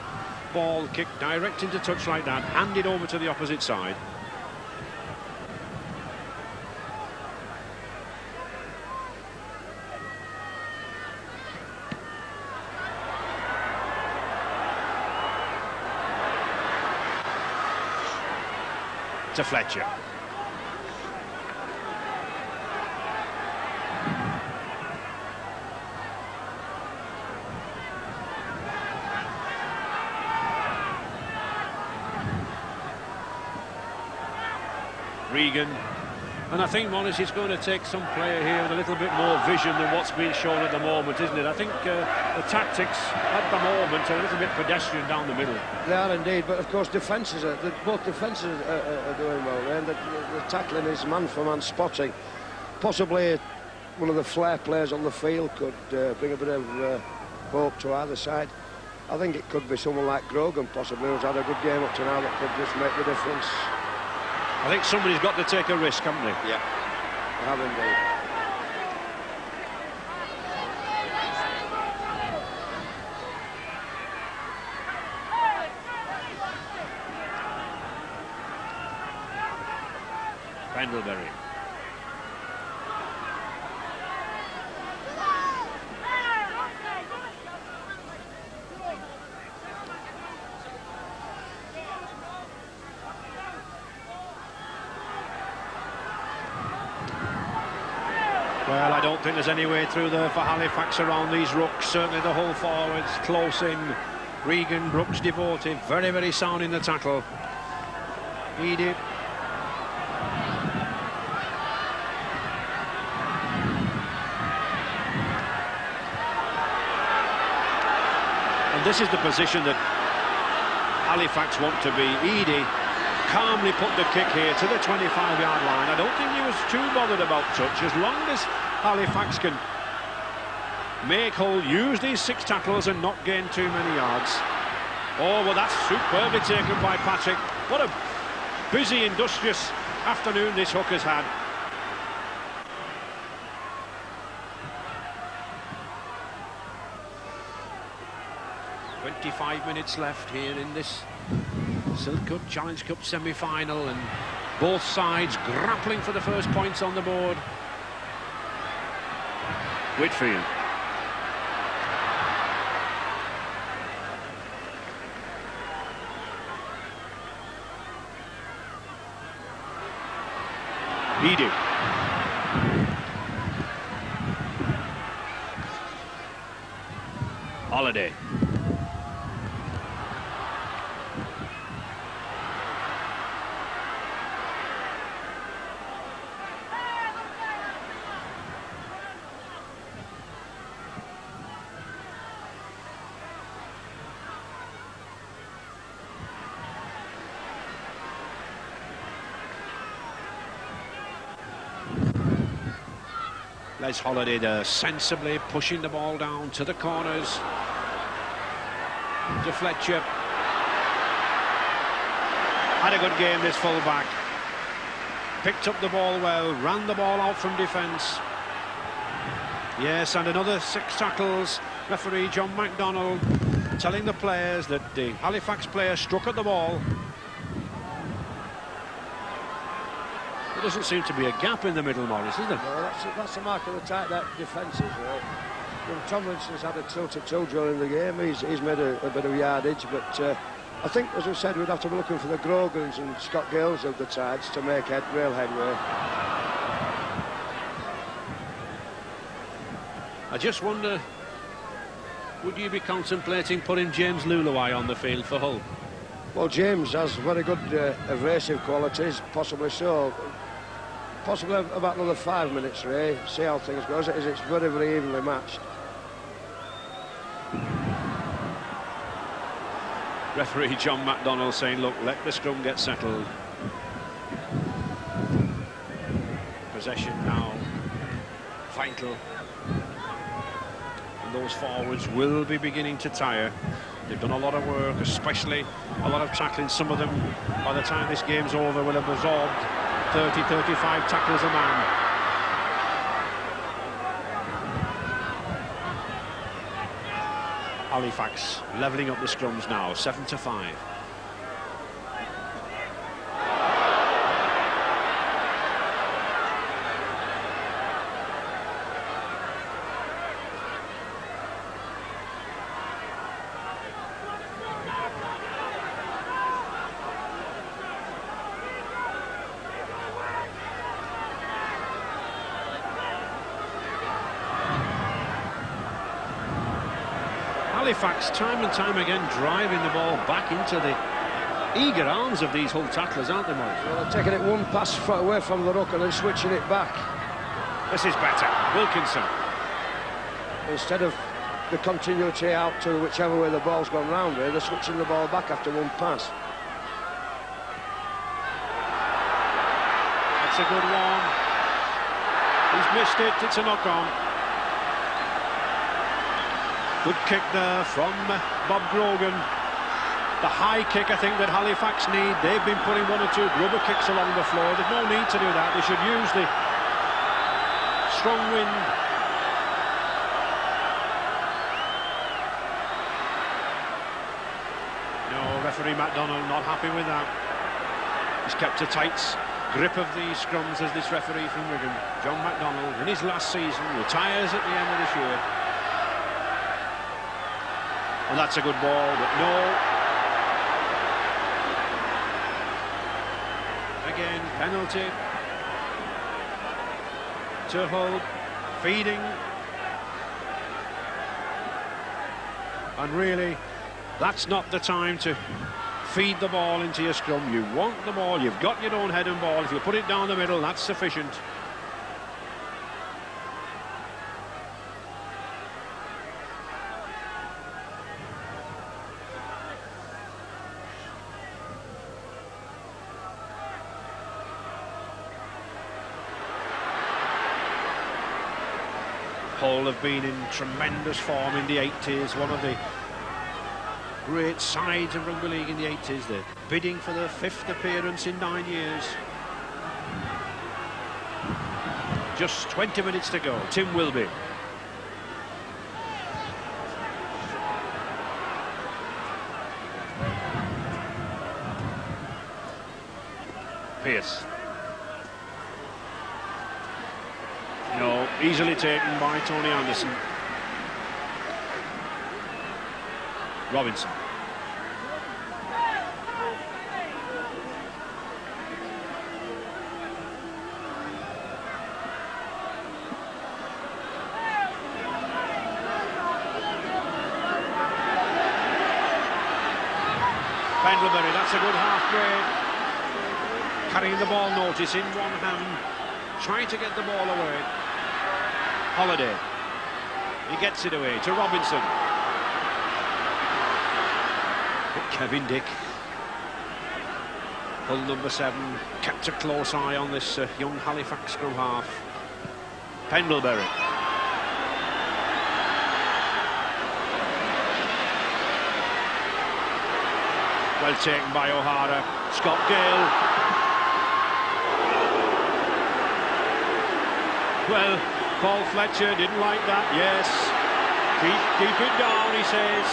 B: ball kicked direct into touch like that, handed over to the opposite side. To Fletcher. Regan. And I think, Morris, it's going to take some player here with a little bit more vision than what's being shown at the moment, isn't it? I think the tactics at the moment are a little bit pedestrian down the middle.
A: They are indeed, but of course defences are, both defences are doing well there, and the tackling is man-for-man spotting. Possibly one of the flair players on the field could bring a bit of hope to either side. I think it could be someone like Grogan, possibly, who's had a good game up to now, that could just make the difference.
B: I think somebody's got to take a risk, haven't they?
A: Yeah, they have indeed.
B: Pendlebury. Well, I don't think there's any way through there for Halifax around these rucks. Certainly the whole forwards close in. Regan, Brooks, Devotee, very, very sound in the tackle. Eadie. And this is the position that Halifax want to be. Eadie calmly put the kick here to the 25-yard line. I don't think he was too bothered about touch, as long as Halifax can make Hull use these 6 tackles and not gain too many yards. Oh, well, that's superbly taken by Patrick. What a busy, industrious afternoon this hook has had. 55 minutes left here in this Silk Cup Challenge Cup semi-final, and both sides grappling for the first points on the board. Whitfield. Eadie. Holiday. Les Holiday there, sensibly pushing the ball down to the corners. To Fletcher. Had a good game, this full-back. Picked up the ball well, ran the ball out from defence. Yes, and another 6 tackles. Referee John McDonnell telling the players that the Halifax player struck at the ball. There doesn't seem to be a gap in the middle, Morris, is there?
A: No, that's the mark of the tight that defence is, right? Tomlinson's had a 2-2 during the game. He's made a bit of yardage, but I think, as we said, we'd have to be looking for the Grogans and Scott Gales of the Tides to make real headway.
B: I just wonder, would you be contemplating putting James Luluai on the field for Hull?
A: Well, James has very good evasive qualities, possibly so. Possibly about another 5 minutes, Ray. See how things go. It's very, very evenly matched.
B: Referee John McDonnell saying, look, let the scrum get settled. Possession now vital. And those forwards will be beginning to tire. They've done a lot of work, especially a lot of tackling. Some of them, by the time this game's over, will have absorbed 30-35 tackles a man. Halifax levelling up the scrums now, 7-5. Halifax, time and time again, driving the ball back into the eager arms of these Hull tacklers, aren't they, Morris?
A: Well, they're taking it one pass away from the ruck and then switching it back.
B: This is better. Wilkinson.
A: Instead of the continuity out to whichever way the ball's gone round, they're switching the ball back after one pass.
B: That's a good one. He's missed it. It's a knock-on. Good kick there from Bob Grogan. The high kick, I think, that Halifax need. They've been putting 1 or 2 rubber kicks along the floor. There's no need to do that. They should use the strong wind. No, referee McDonnell not happy with that. He's kept a tight grip of the scrums as this referee from Wigan. John McDonnell, in his last season, retires at the end of this year. And that's a good ball, but no. Again, penalty to Hull, feeding. And really, that's not the time to feed the ball into your scrum. You want the ball, you've got your own head and ball. If you put it down the middle, that's sufficient. Hull have been in tremendous form in the 80s, one of the great sides of rugby league in the 80s. They're bidding for their 5th appearance in 9 years. Just 20 minutes to go. Tim Wilby. Pearce. No, easily taken by Tony Anderson. Robinson. Pendlebury, that's a good half break. Carrying the ball, notice, in one hand, trying to get the ball away. Holiday. He gets it away to Robinson. But Kevin Dick, Hull number 7, kept a close eye on this young Halifax scrum half. Pendlebury. Well taken by O'Hara. Scott Gale. Well, Paul Fletcher didn't like that. Yes. Keep it down, he says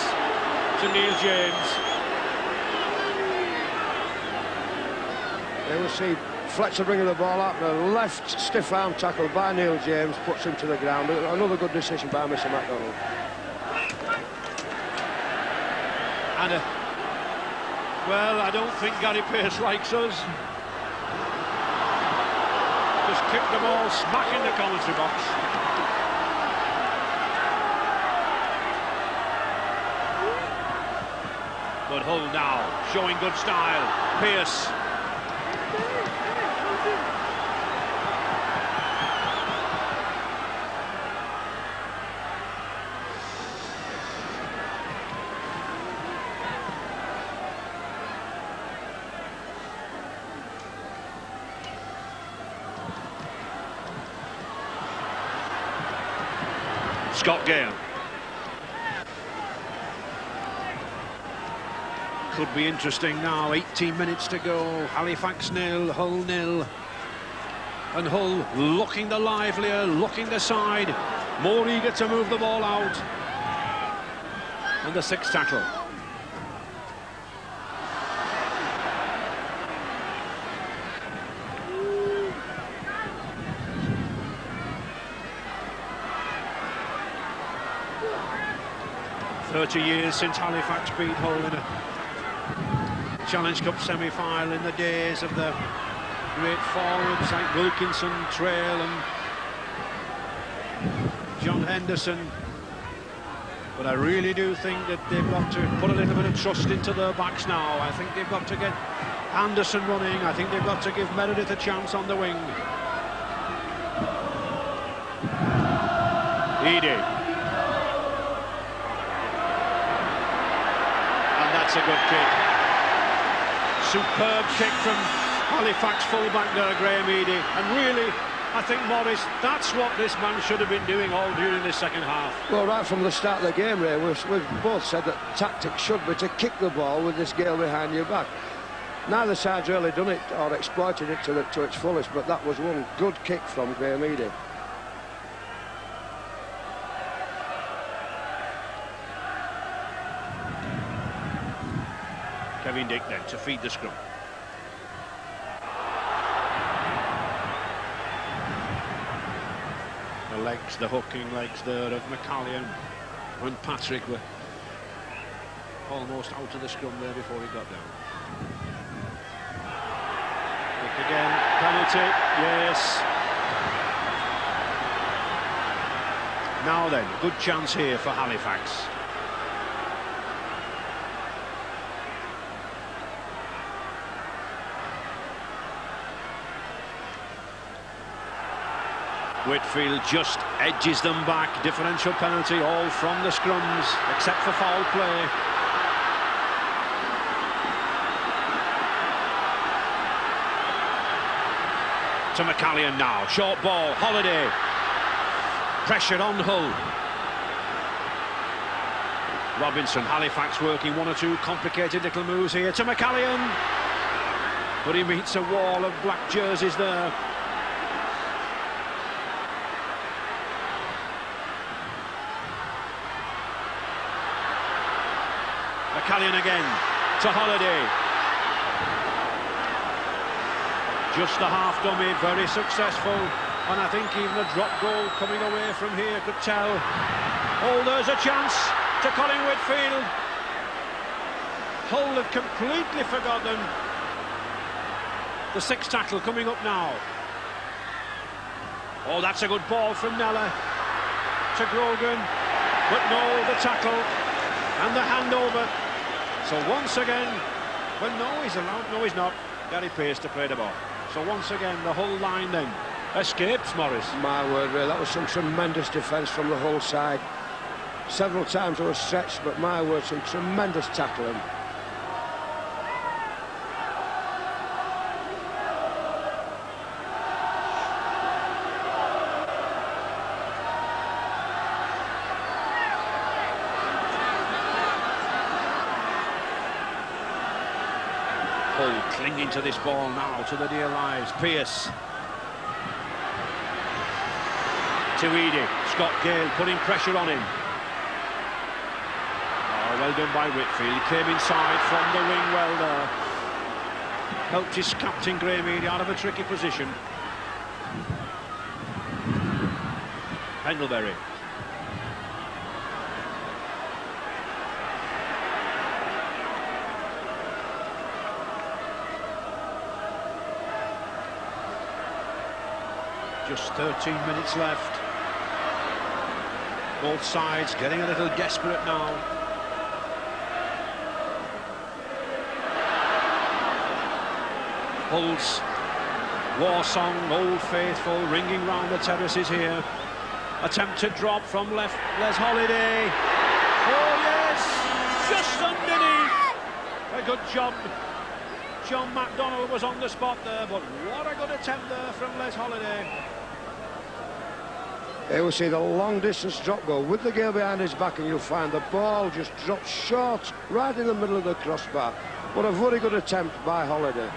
B: to Neil James.
A: There we see Fletcher bringing the ball up. The left stiff arm tackle by Neil James puts him to the ground. Another good decision by Mr. MacDonald.
B: And well, I don't think Gary Pearce likes us. Just kicked the ball smack in the commentary box. But Hull now showing good style. Pearce. Scott Gale. Could be interesting now, 18 minutes to go. Halifax 0, Hull 0. And Hull looking the livelier, looking the side, more eager to move the ball out. And the 6th tackle. "30 years since Halifax beat Hull in a Challenge Cup semi-final, in the days of the great forwards like Wilkinson, Trail and John Henderson. But I really do think that they've got to put a little bit of trust into their backs now. I think they've got to get Anderson running. I think they've got to give Meredith a chance on the wing. Eadie. That's a good kick. Superb kick from Halifax fullback there, Graham Eadie. And really, I think, Morris, that's what this man should have been doing all during the second half.
A: Well, right from the start of the game, Ray, we've both said that tactics should be to kick the ball with this Gale behind your back. Neither side's really done it or exploited it to its fullest, but that was one good kick from Graham Eadie.
B: Kevin Dick then to feed the scrum. The legs, the hooking legs there of McCallion and Patrick were almost out of the scrum there before he got down. Dick again, penalty, yes. Now then, good chance here for Halifax. Whitfield just edges them back. Differential penalty, all from the scrums, except for foul play. To McCallion now. Short ball. Holiday. Pressure on Hull. Robinson, Halifax working one or two complicated little moves here. To McCallion. But he meets a wall of black jerseys there. McCallion again to Holiday. Just the half dummy, very successful. And I think even a drop goal coming away from here could tell. Oh, there's a chance to Colin Whitfield. Hull have completely forgotten. The sixth tackle coming up now. Oh, that's a good ball from Nella to Grogan. But no, the tackle and the handover. So once again, well, no, he's allowed, no, he's not. Gary Pearce to play the ball. So once again, the Hull line then escapes, Morris.
A: My word, really, that was some tremendous defence from the Hull side. Several times they were stretched, but my word, some tremendous tackling.
B: Hull clinging to this ball now to the dear lives. Pearce to Eady. Scott Gale putting pressure on him. Oh, well done by Whitfield. He came inside from the wing well there. Helped his captain Graham Eady out of a tricky position. Pendlebury. Just 13 minutes left. Both sides getting a little desperate now. Hull's war song, Old Faithful, ringing round the terraces here. Attempted drop from Les Holiday. Oh yes, just underneath. A good job. John McDonnell was on the spot there, but what a good attempt there from Les Holiday.
A: Here we see the long distance drop goal with the Gale behind his back, and you'll find the ball just dropped short right in the middle of the crossbar. What a very good attempt by Holiday.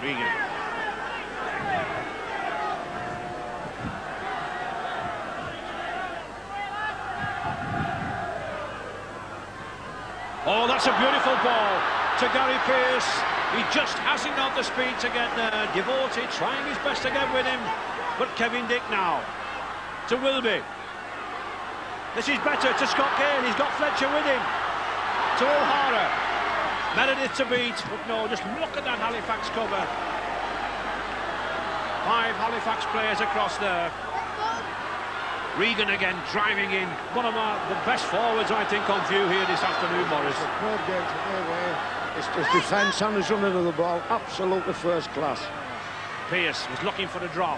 B: Regan. Oh, that's a beautiful ball to Gary Pearce. He just hasn't got the speed to get there. Devotee trying his best to get with him. But Kevin Dick now to Wilby. This is better to Scott Gale. He's got Fletcher with him. To O'Hara. Meredith to beat. But no, just look at that Halifax cover. 5 Halifax players across there. Regan again driving in. One of the best forwards, I think, on view here this afternoon, Morris.
A: Superb game today. It's just defence and his running of the ball. Absolutely first class.
B: Pearce was looking for the drop.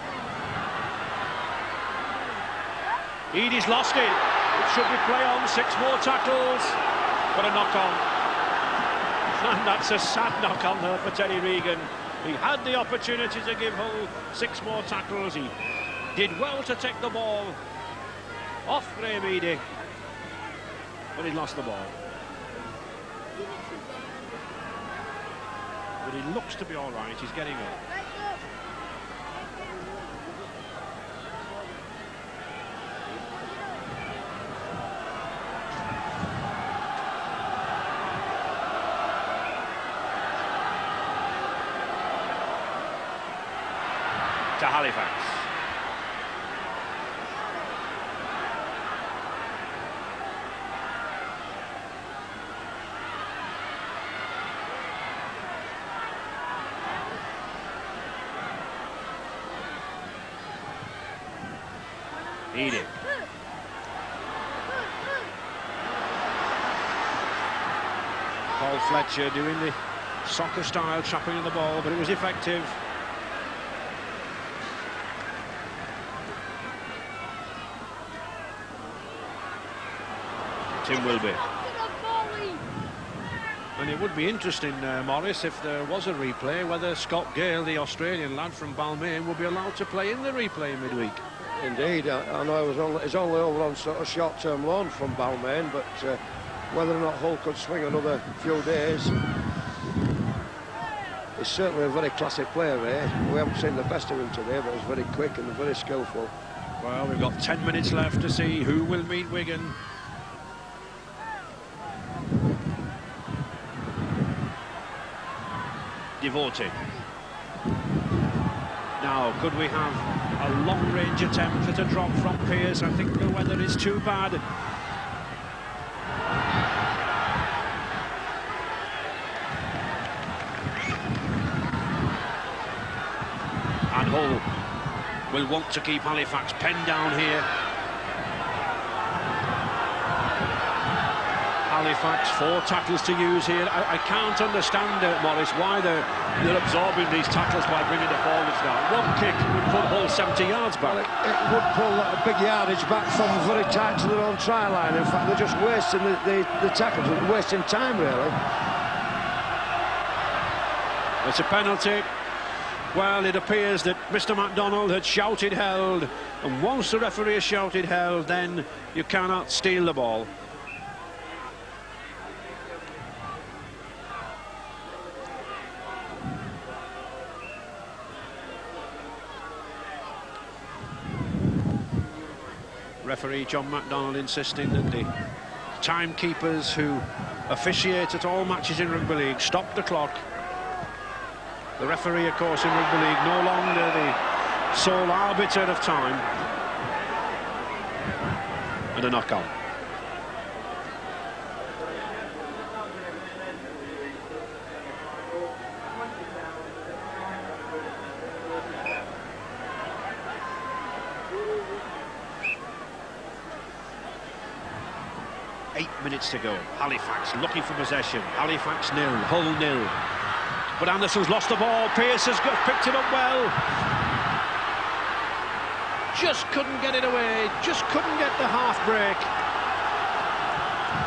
B: Eady's lost it. It should be play on. 6 more tackles. But a knock on. And that's a sad knock on there for Terry Regan. He had the opportunity to give Hull 6 more tackles. He did well to take the ball off Graham Eady, but he lost the ball. But he looks to be all right. He's getting up. To Halifax. Eady. Paul Fletcher doing the soccer style chopping of the ball, but it was effective. Tim Wilby. And it would be interesting, Morris, if there was a replay, whether Scott Gale, the Australian lad from Balmain, would be allowed to play in the replay midweek.
A: Indeed, I know he's only over on sort of short-term loan from Balmain, but whether or not Hull could swing another few days, he's certainly a very classy player, eh? We haven't seen the best of him today, but he's very quick and very skillful.
B: Well, we've got 10 minutes left to see who will meet Wigan. Devotee. Now, could we have a long-range attempt at a drop from Pearce? I think the weather is too bad. And Hull will want to keep Halifax penned down here. Halifax, 4 tackles to use here. I can't understand, Morris, why they're absorbing these tackles by bringing the forwards down. One kick would put Hull 70 yards back.
A: Well, it would pull a big yardage back from very tight to their own try line. In fact, they're just wasting the tackles, wasting time, really.
B: It's a penalty. Well, it appears that Mr. MacDonald had shouted held, and once the referee has shouted held, then you cannot steal the ball. Referee John MacDonald insisting that the timekeepers who officiate at all matches in Rugby League stop the clock. The referee, of course, in Rugby League, no longer the sole arbiter of time. And a knockout. Minutes to go. Halifax looking for possession. Halifax 0, Hull 0. But Anderson's lost the ball. Pearce has picked it up well. Just couldn't get it away. Just couldn't get the half break.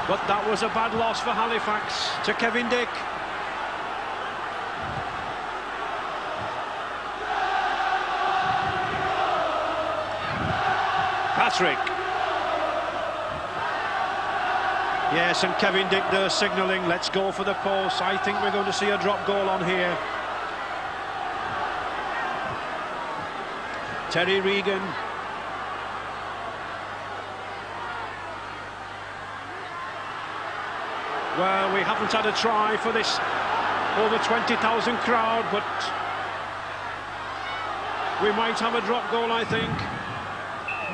B: But that was a bad loss for Halifax to Kevin Dick. Patrick. Yes, and Kevin Dick there signalling, let's go for the post. I think we're going to see a drop goal on here. Terry Regan. Well, we haven't had a try for this over 20,000 crowd, but we might have a drop goal, I think.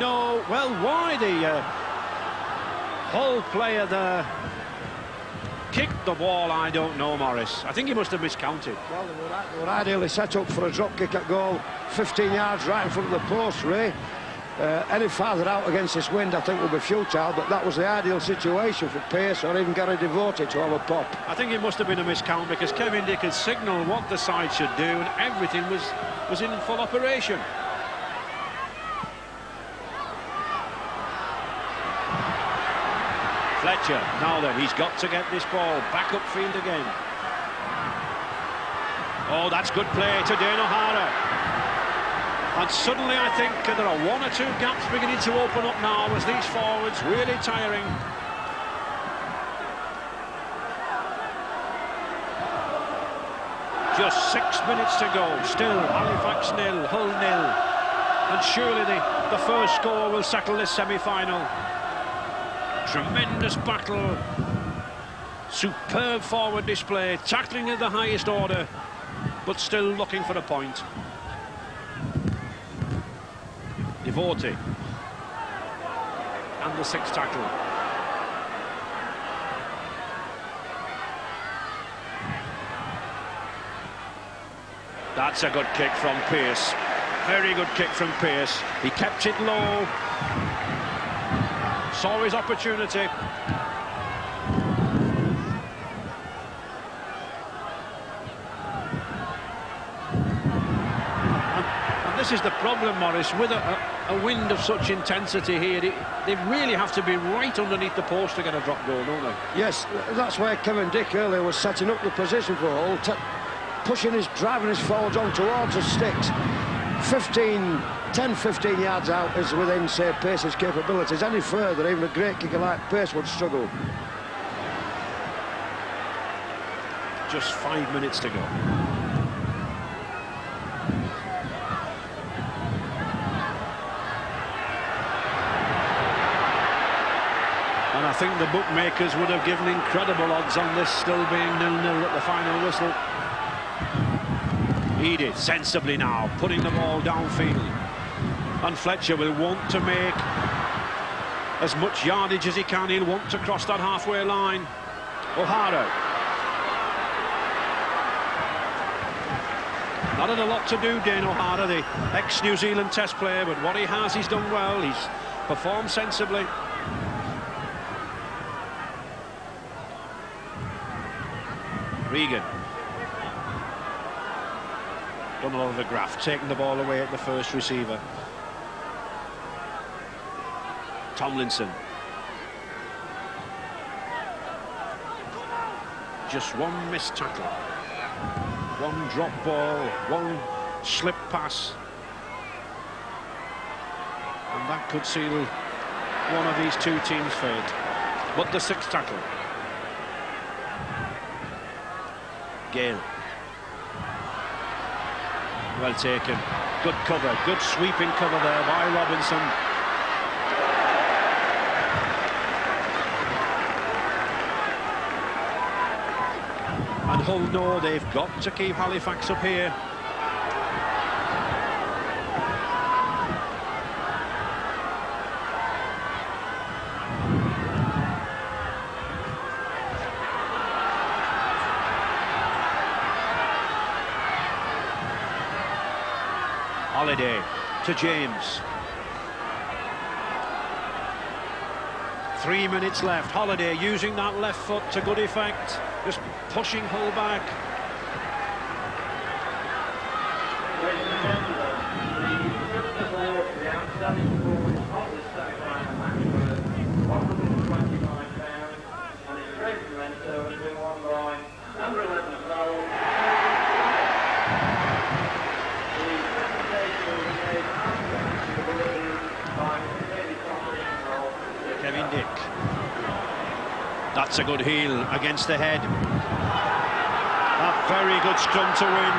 B: No, well, why the Hull player there kicked the ball, I don't know, Morris. I think he must have miscounted.
A: Well, they were ideally set up for a drop kick at goal, 15 yards right in front of the post, Ray. Any farther out against this wind, I think, would be futile, but that was the ideal situation for Pearce or even Gary Devotee to have a pop.
B: I think it must have been a miscount because Kevin Dick had signalled what the side should do and everything was in full operation. Fletcher, now then, he's got to get this ball back upfield again. Oh, that's good play to Dane O'Hara. And suddenly I think there are 1 or 2 gaps beginning to open up now as these forwards really tiring. Just 6 minutes to go. Still Halifax 0, Hull 0. And surely the first score will settle this semi-final. Tremendous battle, superb forward display, tackling at the highest order, but still looking for a point. Devotee, and the 6th tackle. That's a good kick from Pearce, very good kick from Pearce. He kept it low. Saw his opportunity. And this is the problem, Morris, with a wind of such intensity here. They really have to be right underneath the post to get a drop goal, don't they?
A: Yes, that's where Kevin Dick earlier was setting up the position for Hull, driving his forwards on towards the sticks. 10-15 yards out is within, say, Pearce's capabilities. Any further, even a great kicker like Pearce would struggle.
B: Just 5 minutes to go. I think the bookmakers would have given incredible odds on this still being 0-0 at the final whistle. Edith sensibly now putting the ball downfield, and Fletcher will want to make as much yardage as he can. He'll want to cross that halfway line. O'Hara not had a lot to do, Dane O'Hara, the ex-New Zealand Test player, but what he has, he's done well. He's performed sensibly. Regan done a lot of the graft, taking the ball away at the first receiver. Tomlinson. Just one missed tackle, one drop ball, one slip pass, and that could seal one of these two teams' fate. But the sixth tackle. Gale. Well taken. Good cover, good sweeping cover there by Robinson. And Hull know they've got to keep Halifax up here. Holiday to James. 3 minutes left. Holiday using that left foot to good effect, just pushing Hull back. Kevin Dick. That's a good heel against the head. A very good scrum to win.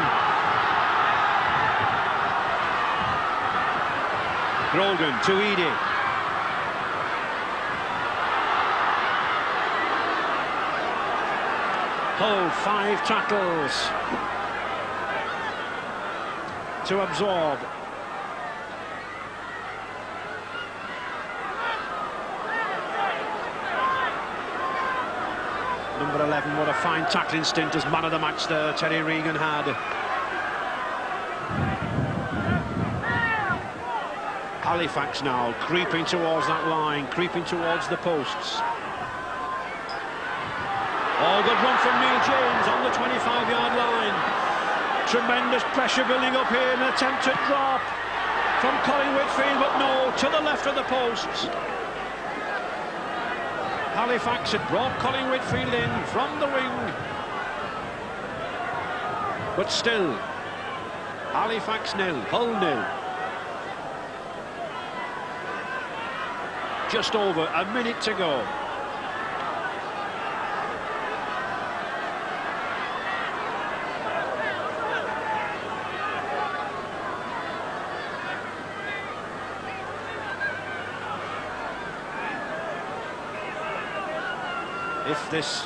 B: Grogan to Eadie. Hull 5 tackles to absorb. Number 11, what a fine tackling stint as man of the match there, Terry Regan had. Halifax now creeping towards that line, creeping towards the posts. Oh, good run from Neil James on the 25-yard line. Tremendous pressure building up here, an attempted drop from Colin Whitfield, but no, to the left of the posts. Halifax had brought Colin Whitfield in from the wing, but still Halifax 0, Hull 0. Just over a minute to go. If this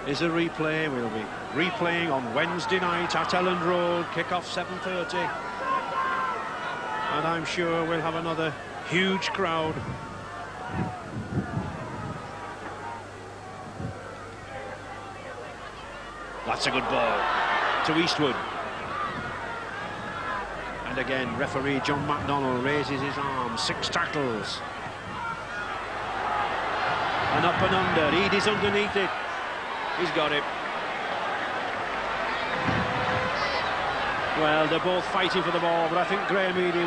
B: is a replay, we'll be replaying on Wednesday night at Elland Road, kick-off 7:30. And I'm sure we'll have another huge crowd. That's a good ball to Eastwood. And again, referee John McDonnell raises his arm. 6 tackles. And up and under. Edie's underneath it. He's got it. Well, they're both fighting for the ball, but I think Graham Eadie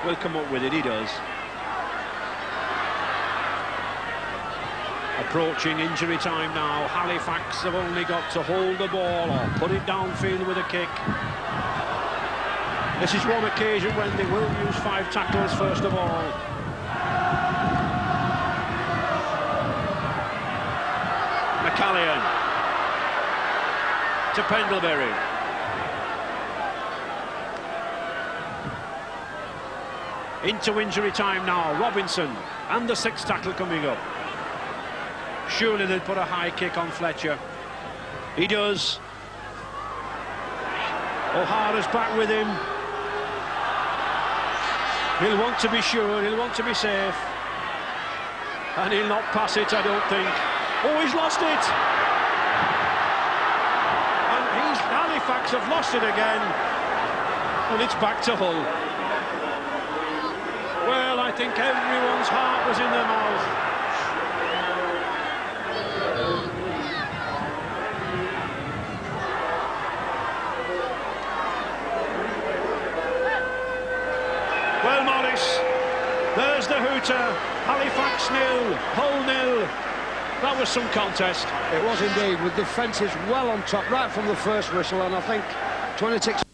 B: will come up with it. He does. Approaching injury time now. Halifax have only got to hold the ball or put it downfield with a kick. This is one occasion when they will use 5 tackles first of all. McCallion to Pendlebury. Into injury time now. Robinson and the sixth tackle coming up. Surely they'll put a high kick on Fletcher. He does. O'Hara's back with him. He'll want to be sure, he'll want to be safe. And he'll not pass it, I don't think. Oh, he's lost it! And Halifax have lost it again. And it's back to Hull. Well, I think everyone's heart was in their mouth. Well, Morris, there's the hooter. Halifax 0, Hull 0. That was some contest.
A: It was indeed, with defences well on top right from the first whistle, and I think 26